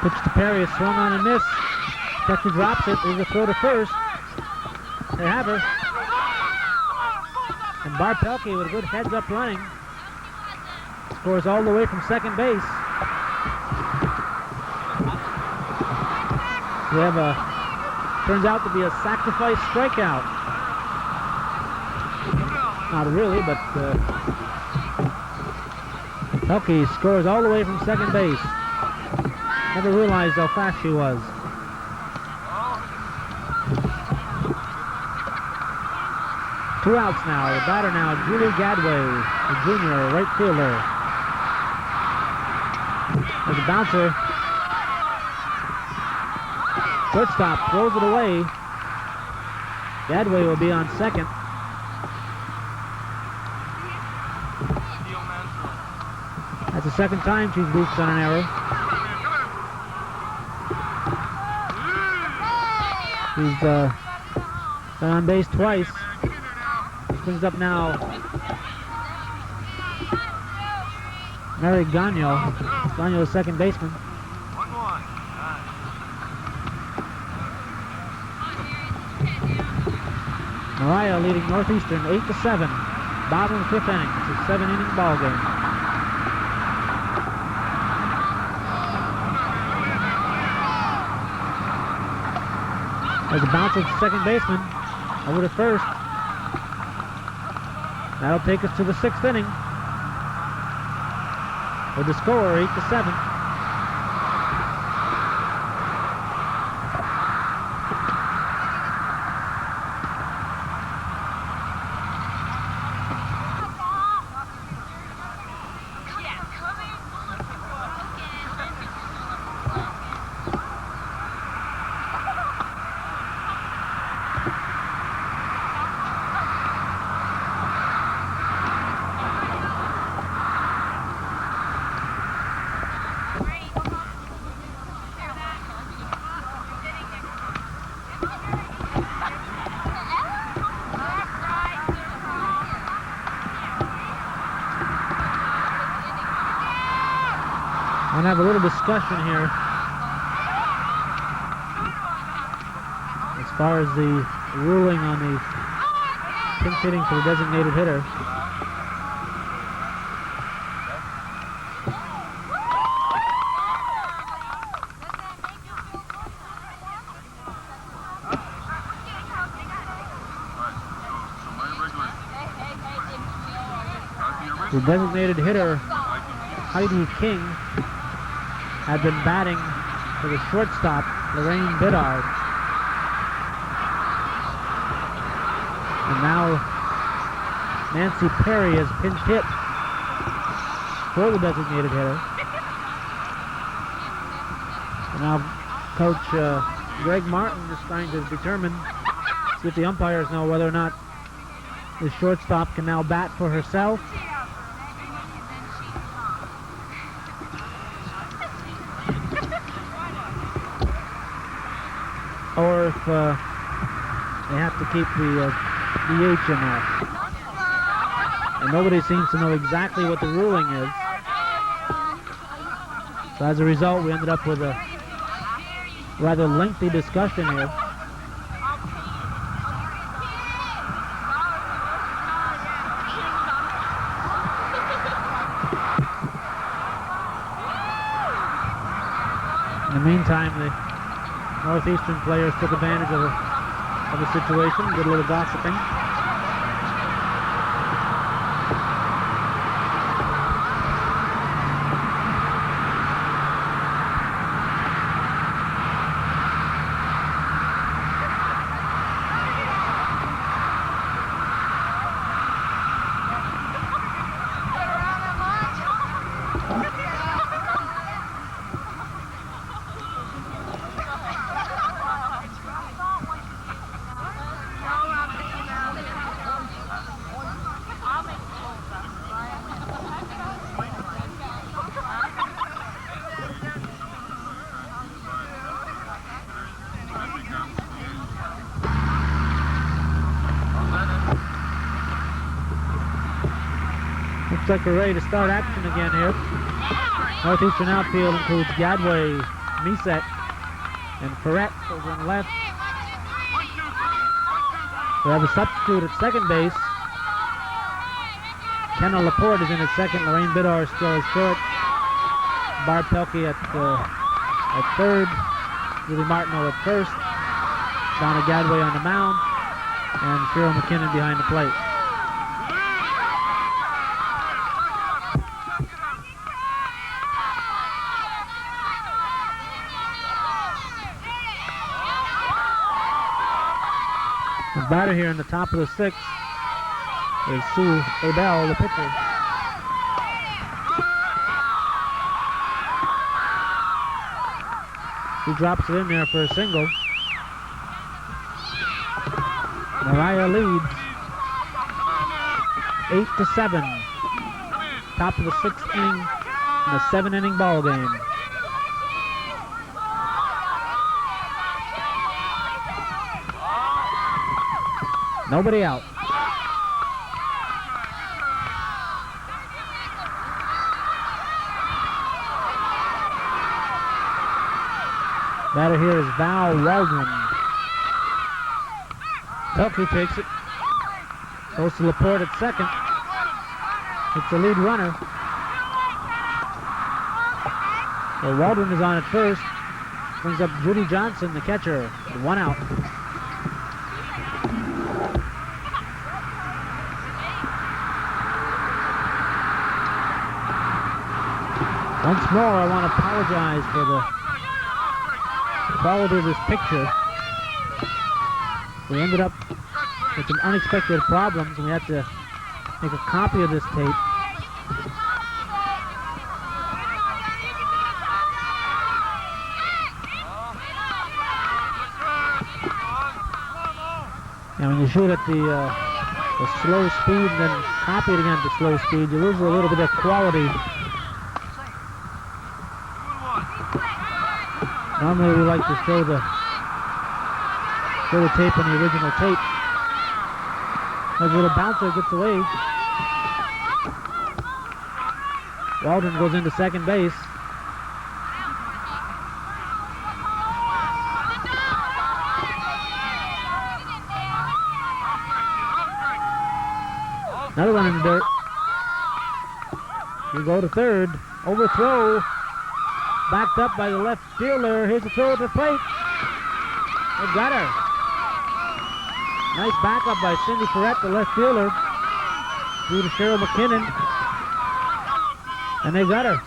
Pitch to Perry is swung on and missed. Catcher drops it. There's a throw to first. They have her. And Barb Pelkey with a good heads-up running. Scores all the way from second base. We have turns out to be a sacrifice strikeout. Not really, but Pelkey scores all the way from second base. Never realized how fast she was. Two outs now. The batter now, Julie Gadway, the junior right fielder. There's a bouncer. Shortstop throws it away. Gadway will be on second. That's the second time she's reached on an error. She's been on base twice. This brings up now Mary Gagno. Gagno is second baseman. Moriah leading Northeastern 8-7. Bottom of the 5th inning. It's a 7-inning ball game. There's a bounce at the second baseman. Over to first. That'll take us to the 6th inning. With the score 8-7. I'm going to have a little discussion here as far as the ruling on the pinch hitting for the designated hitter. The designated hitter, Heidi King, had been batting for the shortstop, Lorraine Biddard. And now Nancy Perry has pinch hit for the designated hitter. And now Coach Greg Martin is trying to determine, see if the umpires know whether or not the shortstop can now bat for herself. or if they have to keep the DH in there. And nobody seems to know exactly what the ruling is. So as a result, we ended up with a rather lengthy discussion here. In the meantime, the Northeastern players took advantage of the situation, did a little gossiping. Looks like we're ready to start action again here. Northeastern outfield includes Gadway, Misek, and Ferret over on the left. We have a substitute at second base. Kendall Laporte is in at second. Lorraine Bidar still is short. Barb Pelkey at third. Julie Martineau at first. Donna Gadway on the mound. And Cheryl McKinnon behind the plate. The batter here in the top of the sixth is Sue Abel, the pitcher. She drops it in there for a single. Moriah leads 8-7. Top of the sixth inning in a 7-inning ball game. Nobody out. Batter here is Val Waldron. Pelkey takes it. Goes to Laporte at second. It's the lead runner. So Waldron is on at first. Brings up Judy Johnson, the catcher, with one out. Once more, I want to apologize for the quality of this picture. We ended up with some unexpected problems, and we had to make a copy of this tape. And when you shoot at the slow speed and then copy it again at the slow speed, you lose a little bit of quality. Normally we like to show the tape on the original tape. As a little bouncer gets away. Waldron goes into second base. Another one in the dirt. We go to third. Overthrow. Backed up by the left fielder. Here's the throw to the plate. They got her. Nice backup by Cindy Ferret, the left fielder. Through to Cheryl McKinnon. And they got her.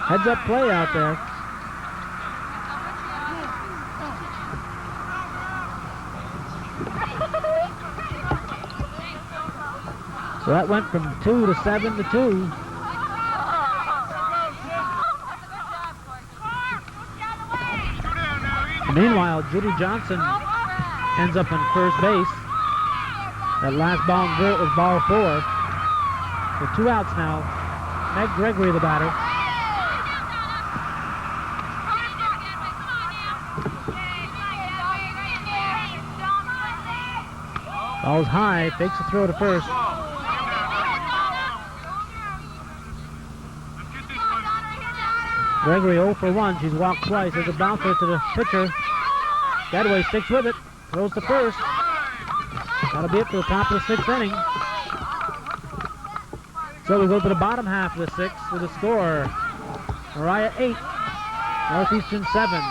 Heads up play out there. So that went from 2 to 7 to 2. Meanwhile, Judy Johnson ends up on first base. That last ball in dirt was ball 4. So 2 outs now. Meg Gregory, the batter. Ball's high, fakes a throw to first. Gregory 0 for 1. She's walked twice. There's a bouncer to the pitcher. Gadway sticks with it. Throws to first. That'll be it for the top of the 6th inning. So we go to the bottom half of the 6th with a score. Moriah 8, Northeastern 7.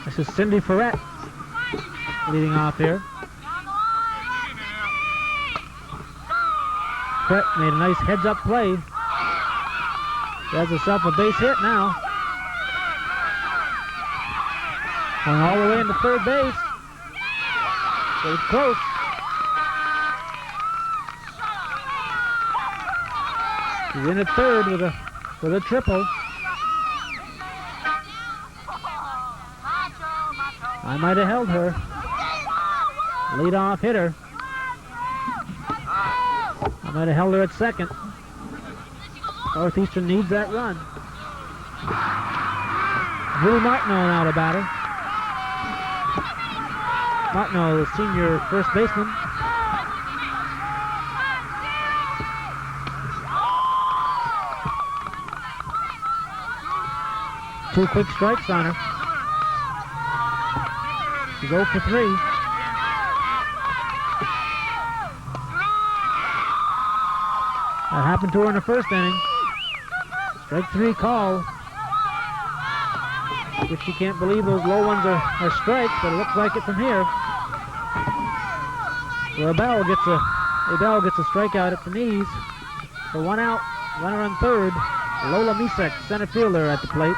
This is Cindy Ferret leading off here. Ferret made a nice heads-up play. She has herself a base hit now. Going all the way into third base. So it's close. She's in at third with a triple. I might have held her. Lead-off hitter. I might have held her at second. Northeastern needs that run. Julie Martineau now to batter. Martineau, the senior first baseman. Two quick strikes on her. She's 0 for 3. That happened to her in the first inning. Strike 3 call. If she can't believe those low ones are strikes, but it looks like it from here. So Abel gets a strikeout at the knees. For 1 out, runner on third. Lola Misek, center fielder at the plate.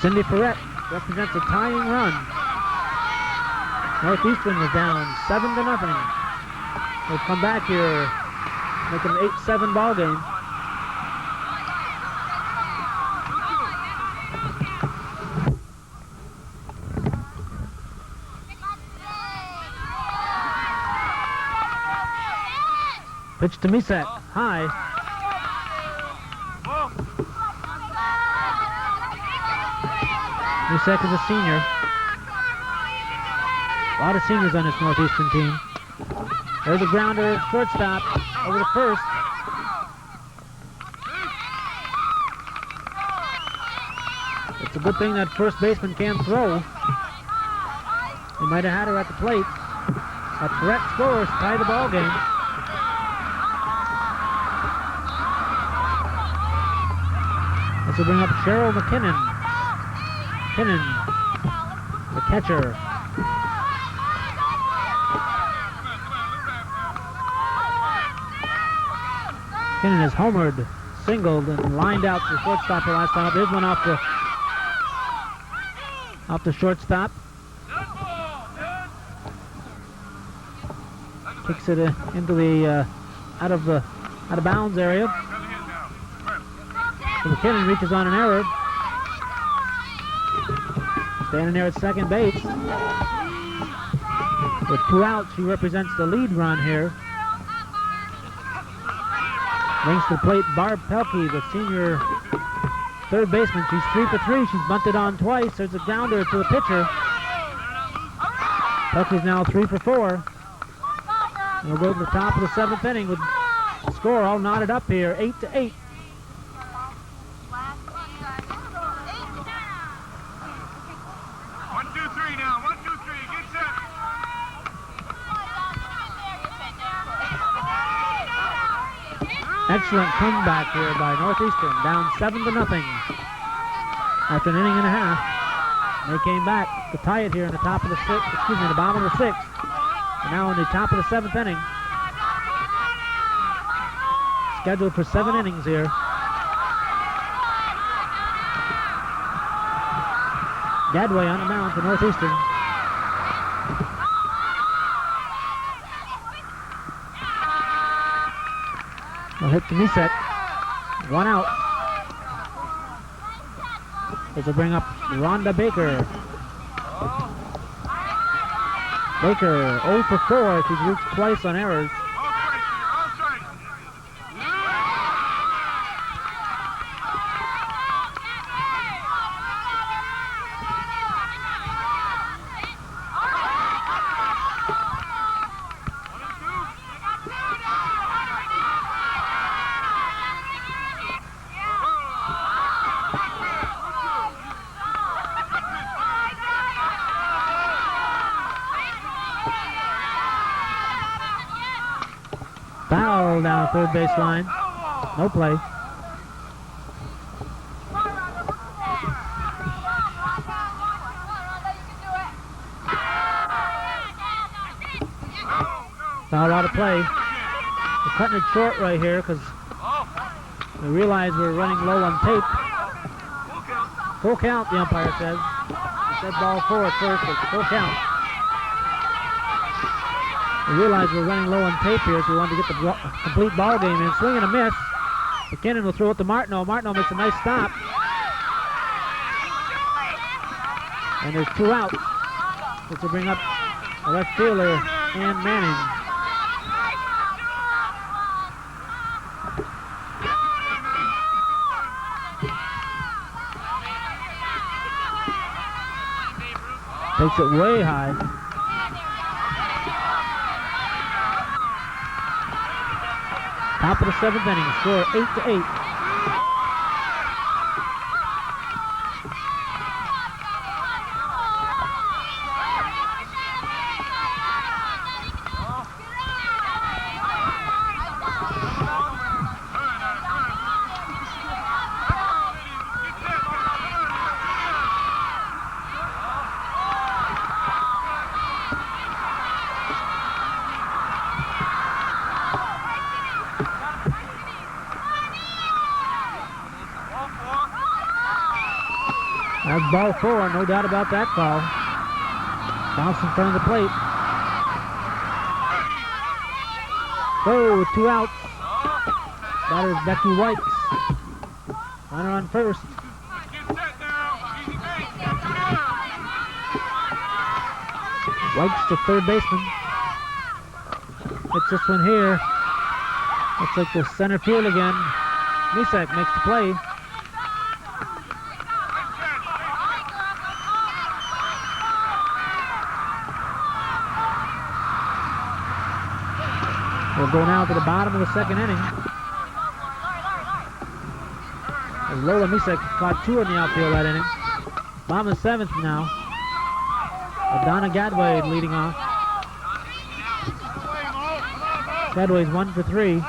Cindy Ferret represents a tying run. Northeastern was down 7-0. They've come back here, making an 8-7 ball game. Pitch to Misek, high. Misek is a senior. A lot of seniors on this Northeastern team. There's a grounder at shortstop over to first. It's a good thing that first baseman can't throw. He might have had her at the plate. But Ferret scores, tie the ball game. This will bring up Cheryl McKinnon. McKinnon, the catcher. McKinnon has homered, singled, and lined out the shortstop the last time. There's one off the shortstop. Kicks it into the out of bounds area. So McKinnon reaches on an error. Standing there at second base. With 2 outs, she represents the lead run here. Brings to the plate Barb Pelkey, the senior third baseman. She's 3 for 3. She's bunted on twice. There's a grounder to the pitcher. Pelkey's now 3 for 4. And we'll go to the top of the 7th inning with the score all knotted up here, 8-8. Excellent comeback here by Northeastern, down 7-0 after an inning and a half. They came back to tie it here in the top of the the bottom of the 6th. And now in the top of the 7th inning. Scheduled for 7 innings here. Gadway on the mound for Northeastern. A hit to Misek. 1 out. This will bring up Rhonda Baker. Baker 0 for 4. She's reached twice on errors. Foul down the third baseline. No play. Foul out of play. We're cutting it short right here because we realize we're running low on tape. Full count, the umpire says. He said ball 4 at first, but full count. We realize we're running low on tape here, so we wanted to get the complete ball game in. Swing and a miss. McKinnon will throw it to Martineau. Martineau makes a nice stop. And there's 2 outs, which will bring up the left fielder, Ann Manning. Takes it way high. Top of the 7th inning, score 8-8. That's ball 4, no doubt about that call. Bounce in front of the plate. Go with 2 outs. Batter is Becky Whites. Runner on first. Whites to third baseman. Hits this one here. Looks like the center field again. Misek makes the play. We'll go now to the bottom of the 2nd inning. As Lola Misek caught 2 in the outfield that inning. Bottom of the 7th now. Donna Gadway leading off. Gadway's 1 for 3.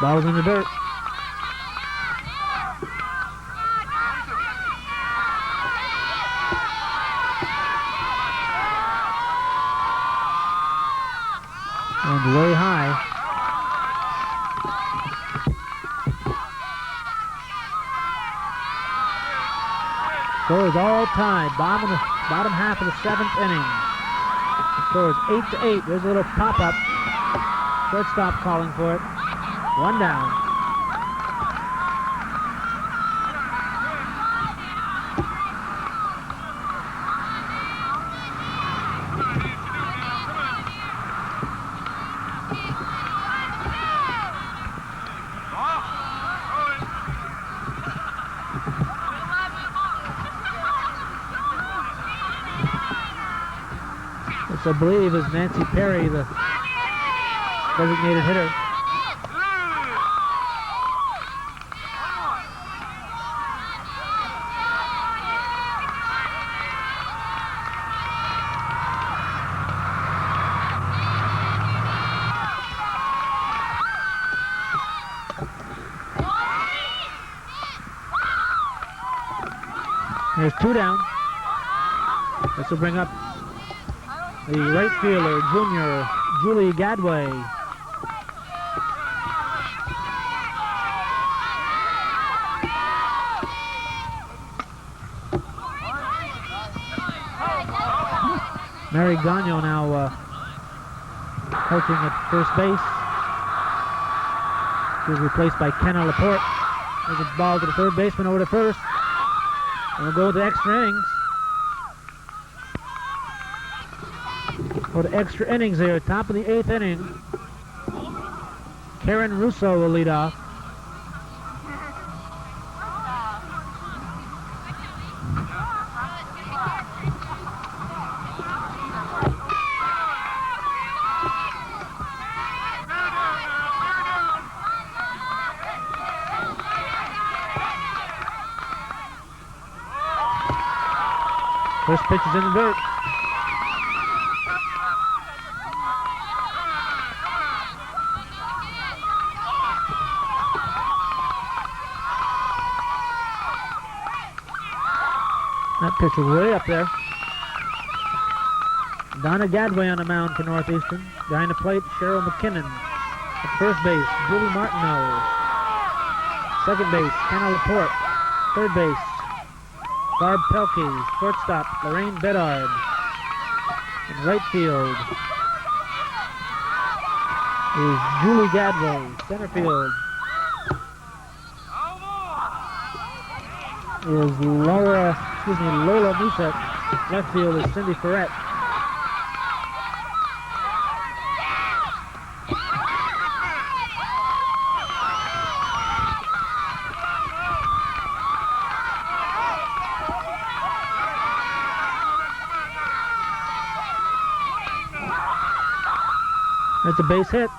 Ball's in the dirt. And way high. Score is all tied. Bottom half of the 7th inning. Score is 8-8. There's a little pop-up. Shortstop calling for it. 1 down. This, I believe, is Nancy Perry, the designated hitter. There's 2 down. This will bring up the right fielder, junior Julie Gadway. Mary Gagnon now coaching at first base. She was replaced by Kenna Laporte. There's a ball to the third baseman over to first. And we'll go to extra innings. Go to extra innings here. Top of the 8th inning. Karen Russo will lead off. First pitch is in the dirt. That pitch was way up there. Donna Gadway on the mound for Northeastern. Behind the plate, Cheryl McKinnon. At first base, Julie Martineau. Second base, Kenna Laporte. Third base, Barb Pelkey. Shortstop, Lorraine Bedard. In right field is Julie Gadway. Center field is Lola Musek. Left field is Cindy Ferret. It's a base hit.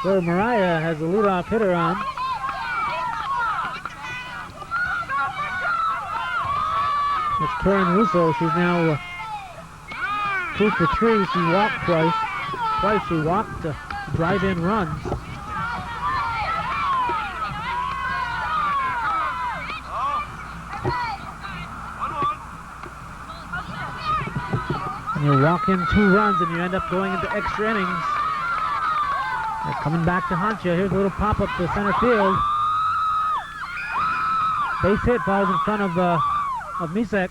So Moriah has the leadoff hitter on. It's Karen Russo. She's now 2 for 3. She walked twice. Twice she walked to drive in runs. And you walk in 2 runs and you end up going into extra innings. They're coming back to haunt you. Here's a little pop-up to center field. Base hit falls in front of Misek.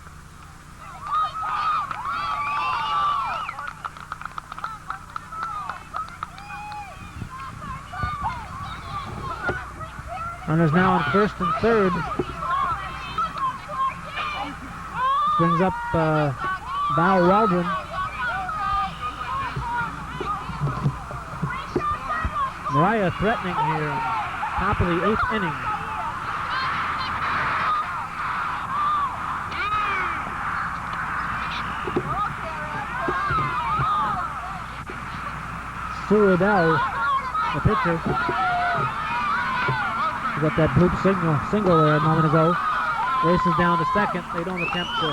Runners now on first and third. Brings up Val Waldron. Moriah threatening here. Top of the 8th inning. Sue Riddell, the pitcher. We got that bloop single there a moment ago. Races down to second. They don't attempt to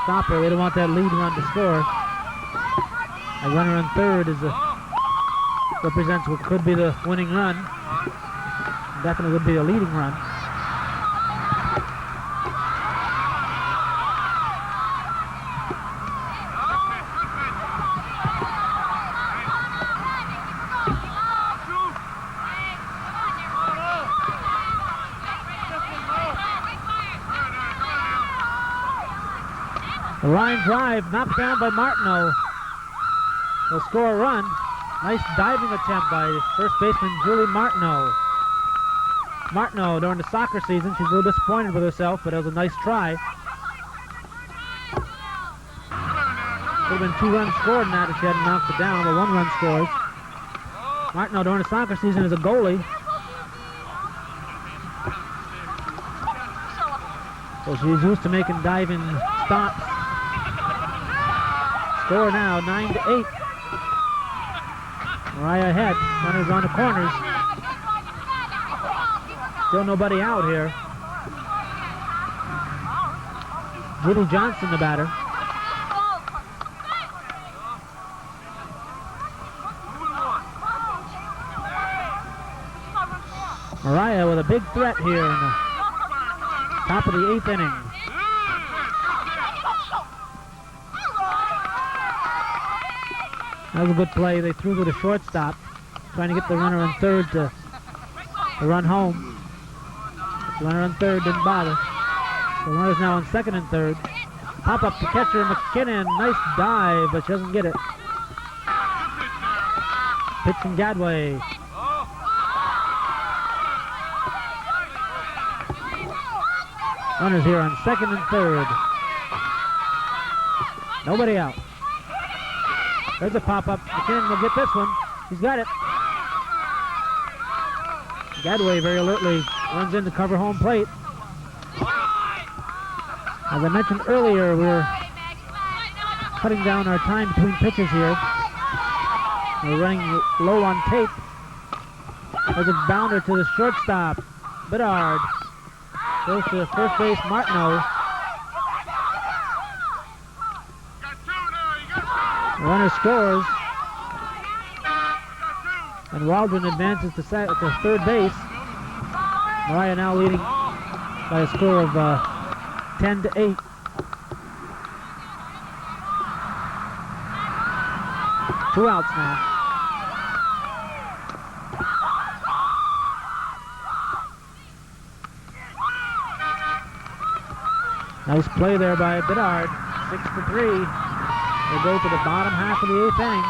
stop her. They don't want that lead run to score. A runner on third represents what could be the winning run. Definitely would be a leading run. The line drive knocked down by Martineau. They'll score a run. Nice diving attempt by first baseman Julie Martineau. Martineau, during the soccer season, she's a little disappointed with herself, but it was a nice try. Could have been 2 runs scored in that if she hadn't knocked it down, but 1 run scores. Martineau, during the soccer season, is a goalie. So she's used to making diving stops. Score now, 9-8. Moriah ahead. Runners on the corners. Still nobody out here. Judy Johnson, the batter. Moriah with a big threat here in the Top of the 8th inning. That was a good play. They threw to the shortstop, trying to get the runner on third to run home. The runner on third didn't bother. The runner's now on second and third. Pop up to catcher McKinnon. Nice dive, but she doesn't get it. Pitch from Gadway. Runners here on second and third. Nobody out. There's a pop-up. McKinnon will get this one. He's got it. Gadway very alertly runs in to cover home plate. As I mentioned earlier, we're cutting down our time between pitches here. We're running low on tape. There's a bounder to the shortstop. Bedard goes to first base, Martineau. The runner scores. And Waldron advances to third base. Moriah now leading by a score of 10-8. Two outs now. Nice play there by Bedard. 6-3. They go to the bottom half of the 8th inning.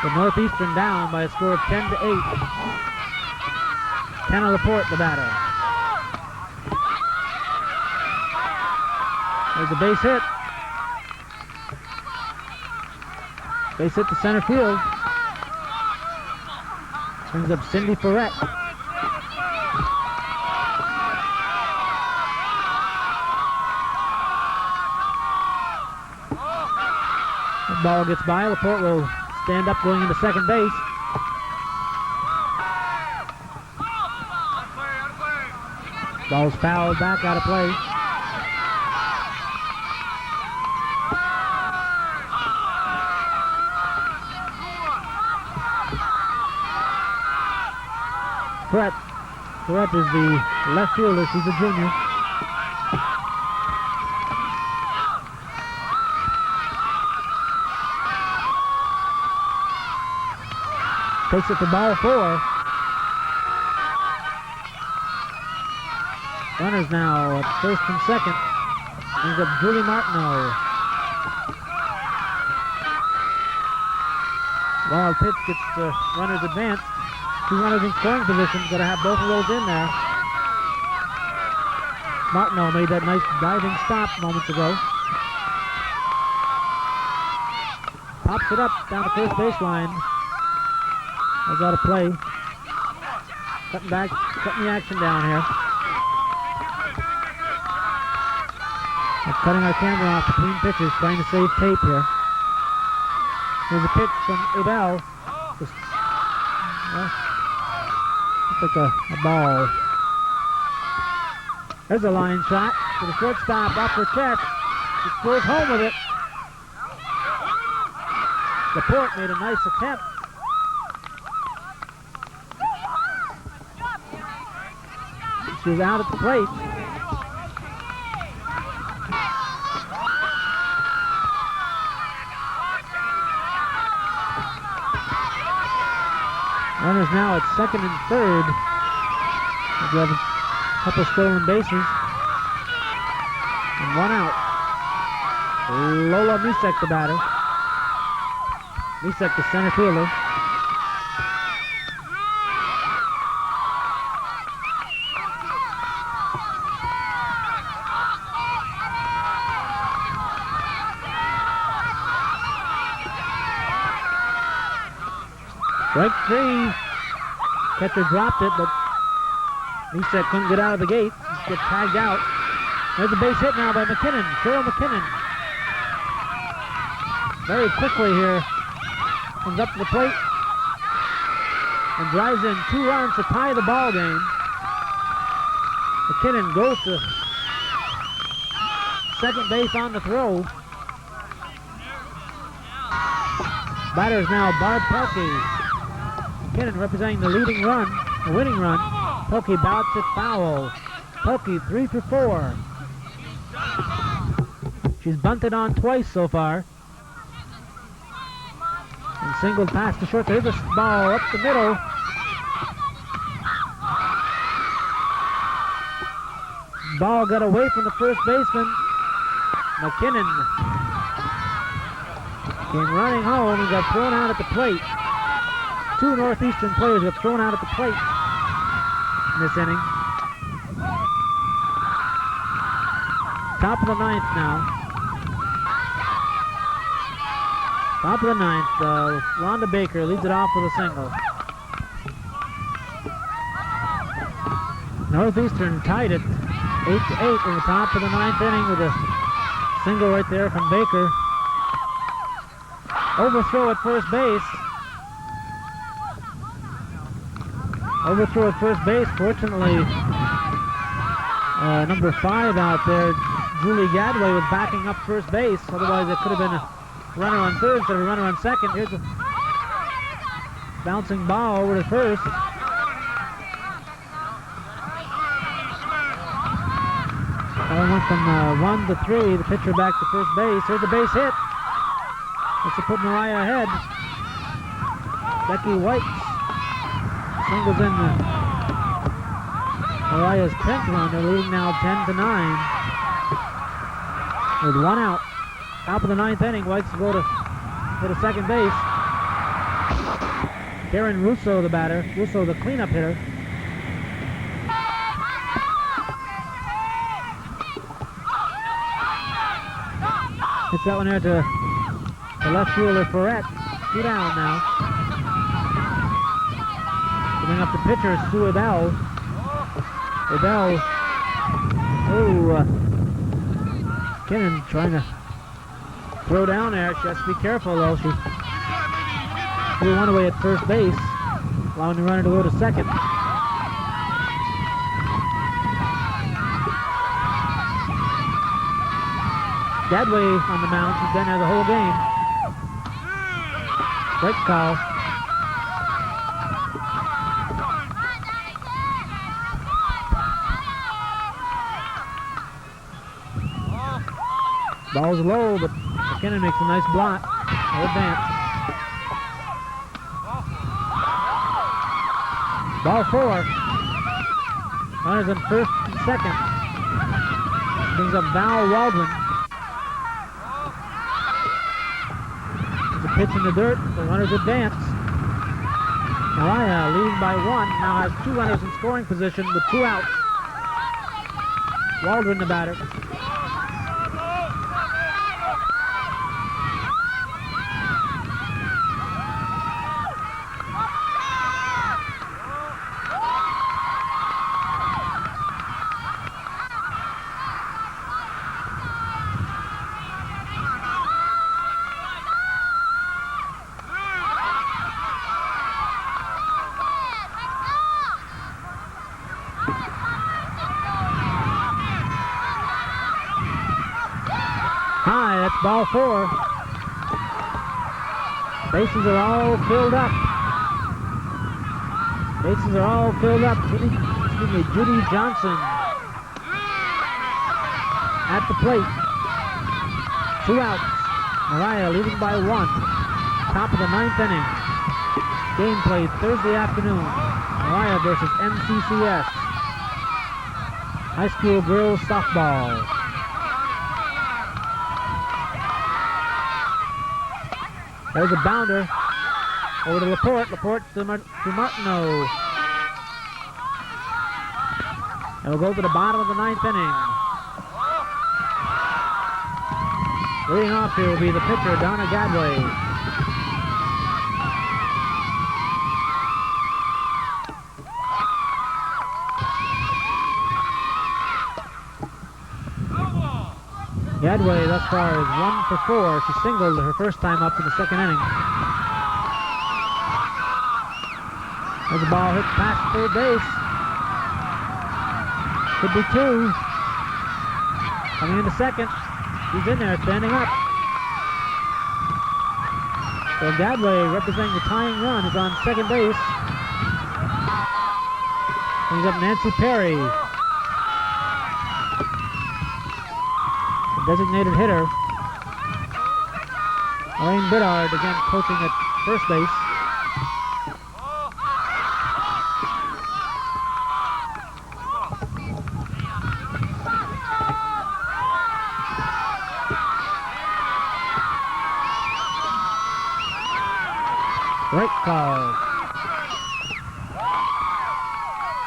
The Northeastern down by a score of 10-8. Tanner Laporte, the batter. There's a base hit. Base hit to center field. Brings up Cindy Ferret. The ball gets by. Laporte will stand up going into second base. Ball's fouled back out of play. Ferret is the left fielder. She's a junior. Takes it to ball 4. Runners now at first and second. Brings up Julie Martineau. Wild pitch gets the runners advanced. Two runners in scoring position. Got to have both of those in there. Martineau made that nice diving stop moments ago. Pops it up down the first baseline. Goes out of play. Cutting the action down here. We're cutting our camera off between pitches, trying to save tape here. There's a pitch from Abel. Just, looks like a ball. There's a line shot to the shortstop off her chest. She goes home with it. Laporte made a nice attempt. She was out at the plate. Runners now at second and third. We have a couple stolen bases. And one out. Lola Misek, the batter. Misek, the center fielder. Strike 3. Catcher dropped it, but Misek couldn't get out of the gate. He gets tagged out. There's a base hit now by McKinnon. Cheryl McKinnon. Very quickly here. Comes up to the plate. And drives in 2 runs to tie the ball game. McKinnon goes to second base on the throw. Batter is now Barb Pelkey. McKinnon representing the leading run, the winning run. Pelkey bouts it foul. Pelkey 3 for 4. She's bunted on twice so far. And singled past the short. There's a ball up the middle. Ball got away from the first baseman. McKinnon came running home and got thrown out at the plate. 2 Northeastern players got thrown out at the plate in this inning. Top of the 9th now. Top of the 9th. Rhonda Baker leads it off with a single. Northeastern tied it 8-8 in the top of the 9th inning with a single right there from Baker. Overthrow at first base. Overthrow at first base. Fortunately, number 5 out there, Julie Gadway, was backing up first base. Otherwise, it could have been a runner on third instead of a runner on second. Here's a bouncing ball over to first. Ball went from 1 to 3. The pitcher back to first base. Here's a base hit. This will put Moriah ahead. Becky White singles in Moriah's 10th run. They're leading now 10-9 with 1 out. Top of the 9th inning. White's go to second base. Karen Russo, the batter. Russo, the cleanup hitter. Hits that one there to the left fielder, Ferret. 2 down now. Coming up the pitcher, Sue Abel. Abel. Kinnan trying to throw down there. She has to be careful though. She threw one away at first base, allowing the runner to go to second. Gadway on the mound. She's been there the whole game. Strike call. Ball's low, but McKinnon makes a nice block. No advance. Ball 4. Runners on first and second. Brings up Val Waldron. There's a pitch in the dirt. The runners advance. Moriah leading by 1. Now has 2 runners in scoring position with 2 outs. Waldron the batter. Ball 4. Bases are all filled up. Bases are all filled up. Judy Johnson at the plate. 2 outs. Moriah leading by 1. Top of the 9th inning. Game played Thursday afternoon. Moriah versus NCCS. High school girls softball. There's a bounder over to Laporte. Laporte to Martineau. And we'll go to the bottom of the 9th inning. Leading off here will be the pitcher, Donna Gadway. Gadway thus far is 1 for 4. She singled her first time up in the 2nd inning. There's a ball hit past third base. Could be 2. Coming into second. She's in there, standing up. So Gadway, representing the tying run, is on second base. Brings up Nancy Perry. designated hitter, Elaine Biddard, again coaching at first base. Strike call.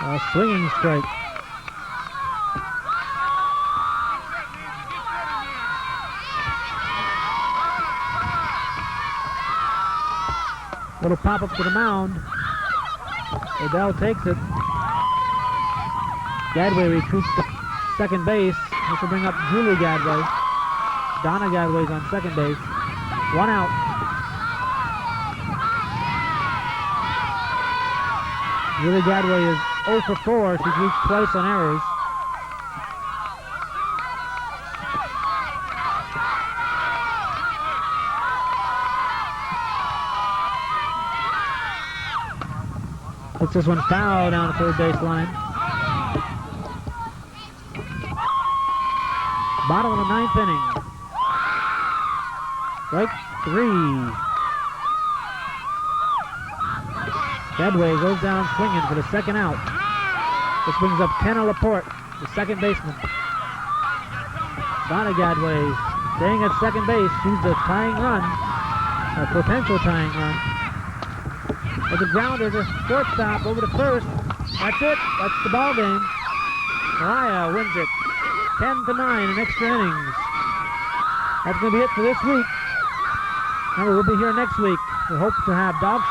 A swinging strike. Little pop up to the mound. Odell takes it. Gadway retreats to second base. This will bring up Julie Gadway. Donna Gadway's on second base. 1 out. Julie Gadway is 0 for 4. She's reached twice on errors. Puts this one foul down the third base line. Bottom of the 9th inning. Strike 3. Gadway goes down swinging for the second out. This brings up Kenna Laporte, the second baseman. Donna Gadway staying at second base. She's the tying run, a potential tying run. With a grounder to shortstop over to first. That's it. That's the ball game. Moriah wins it 10-9 in extra innings. That's going to be it for this week. Remember, we'll be here next week. We hope to have Dog